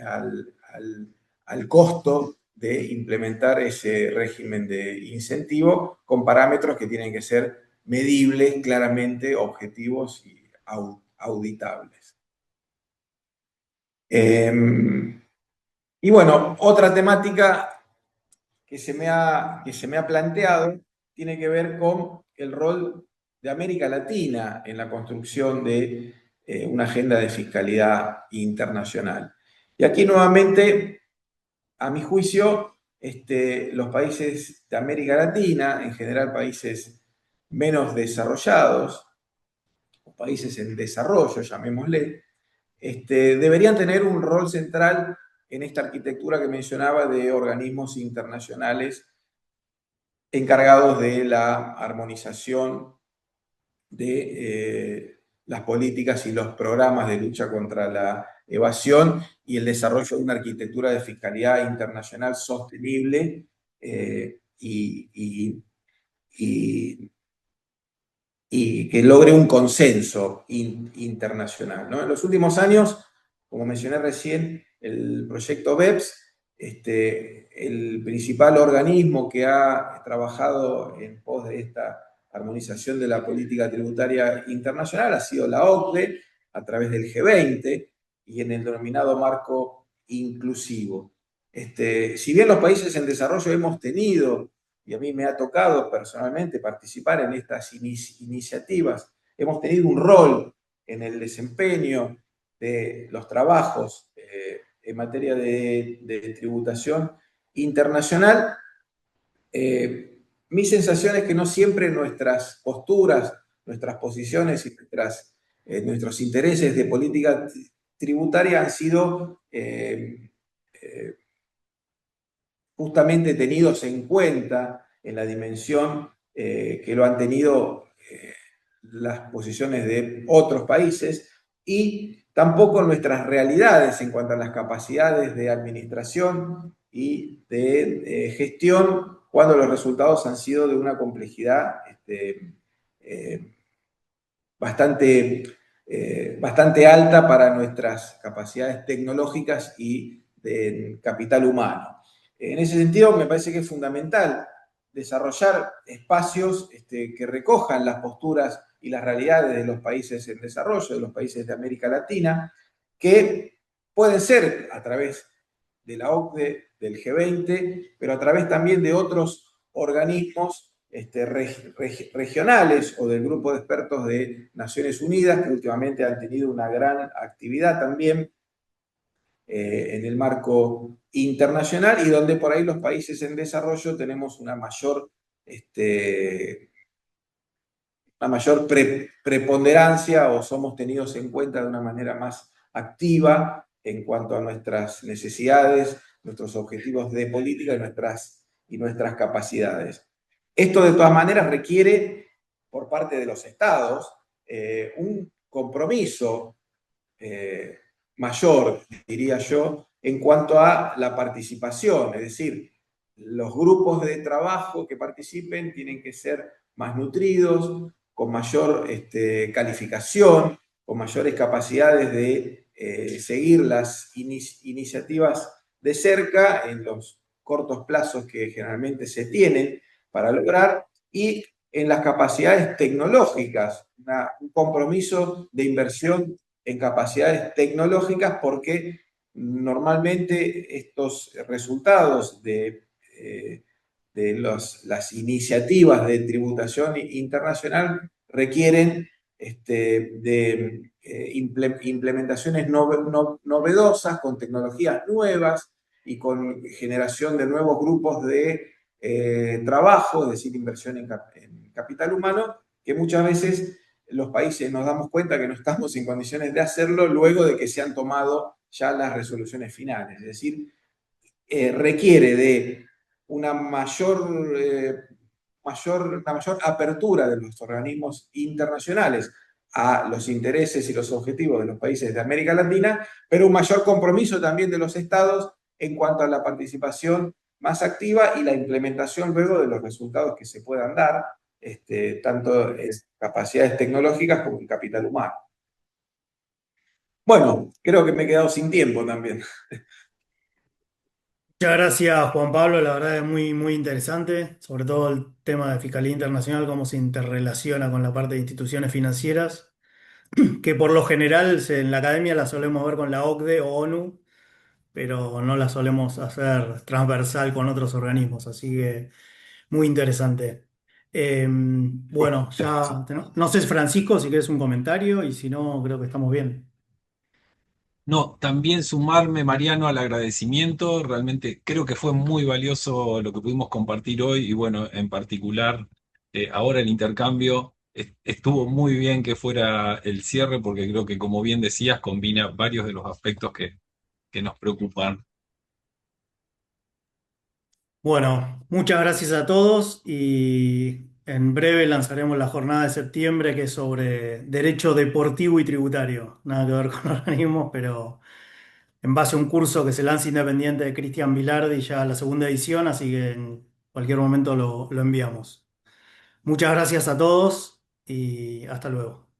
al costo de implementar ese régimen de incentivo, con parámetros que tienen que ser medibles, claramente objetivos y auditables. Y bueno, otra temática que se me ha planteado tiene que ver con el rol de América Latina en la construcción de una agenda de fiscalidad internacional. Y aquí nuevamente, a mi juicio, los países de América Latina, en general países menos desarrollados, o países en desarrollo, llamémosle, deberían tener un rol central en esta arquitectura que mencionaba de organismos internacionales encargados de la armonización de las políticas y los programas de lucha contra la evasión y el desarrollo de una arquitectura de fiscalidad internacional sostenible y y que logre un consenso internacional, ¿no? En los últimos años, como mencioné recién, el proyecto BEPS, el principal organismo que ha trabajado en pos de esta armonización de la política tributaria internacional ha sido la OCDE a través del G20 y en el denominado marco inclusivo. Si bien los países en desarrollo hemos tenido, y a mí me ha tocado personalmente participar en estas iniciativas, hemos tenido un rol en el desempeño de los trabajos en materia de tributación internacional. Mi sensación es que no siempre nuestras posturas, nuestras posiciones y nuestros intereses de política tributaria han sido justamente tenidos en cuenta en la dimensión que lo han tenido las posiciones de otros países y tampoco nuestras realidades en cuanto a las capacidades de administración y de gestión cuando los resultados han sido de una complejidad bastante, bastante alta para nuestras capacidades tecnológicas y de capital humano. En ese sentido, me parece que es fundamental desarrollar espacios que recojan las posturas y las realidades de los países en desarrollo, de los países de América Latina, que pueden ser a través de la OCDE, del G20, pero a través también de otros organismos regionales o del grupo de expertos de Naciones Unidas, que últimamente han tenido una gran actividad también en el marco internacional y donde por ahí los países en desarrollo tenemos una mayor preponderancia o somos tenidos en cuenta de una manera más activa en cuanto a nuestras necesidades, nuestros objetivos de política y nuestras capacidades. Esto de todas maneras requiere por parte de los estados un compromiso mayor, diría yo, en cuanto a la participación, es decir, los grupos de trabajo que participen tienen que ser más nutridos, con mayor calificación, con mayores capacidades de seguir las iniciativas de cerca en los cortos plazos que generalmente se tienen para lograr y en las capacidades tecnológicas, un compromiso de inversión en capacidades tecnológicas porque normalmente estos resultados de las iniciativas de tributación internacional requieren de implementaciones novedosas, con tecnologías nuevas y con generación de nuevos grupos de trabajo, es decir, inversión en capital humano, que muchas veces los países nos damos cuenta que no estamos en condiciones de hacerlo luego de que se han tomado ya las resoluciones finales. Es decir, requiere de una mayor apertura de los organismos internacionales a los intereses y los objetivos de los países de América Latina, pero un mayor compromiso también de los estados en cuanto a la participación más activa y la implementación luego de los resultados que se puedan dar, tanto en capacidades tecnológicas como en capital humano. Bueno, creo que me he quedado sin tiempo también. Muchas gracias, Juan Pablo. La verdad es muy, muy interesante, sobre todo el tema de fiscalía internacional, cómo se interrelaciona con la parte de instituciones financieras, que por lo general en la academia la solemos ver con la OCDE o ONU, pero no la solemos hacer transversal con otros organismos, así que muy interesante. Bueno, ya no sé, Francisco, si quieres un comentario y si no, creo que estamos bien. No, también sumarme, Mariano, al agradecimiento. Realmente creo que fue muy valioso lo que pudimos compartir hoy y bueno, en particular, ahora el intercambio estuvo muy bien que fuera el cierre porque creo que, como bien decías, combina varios de los aspectos que nos preocupan. Bueno, muchas gracias a todos y en breve lanzaremos la jornada de septiembre que es sobre derecho deportivo y tributario. Nada que ver con organismos, pero en base a un curso que se lanza independiente de Cristian Vilardi, ya la segunda edición, así que en cualquier momento lo enviamos. Muchas gracias a todos y hasta luego.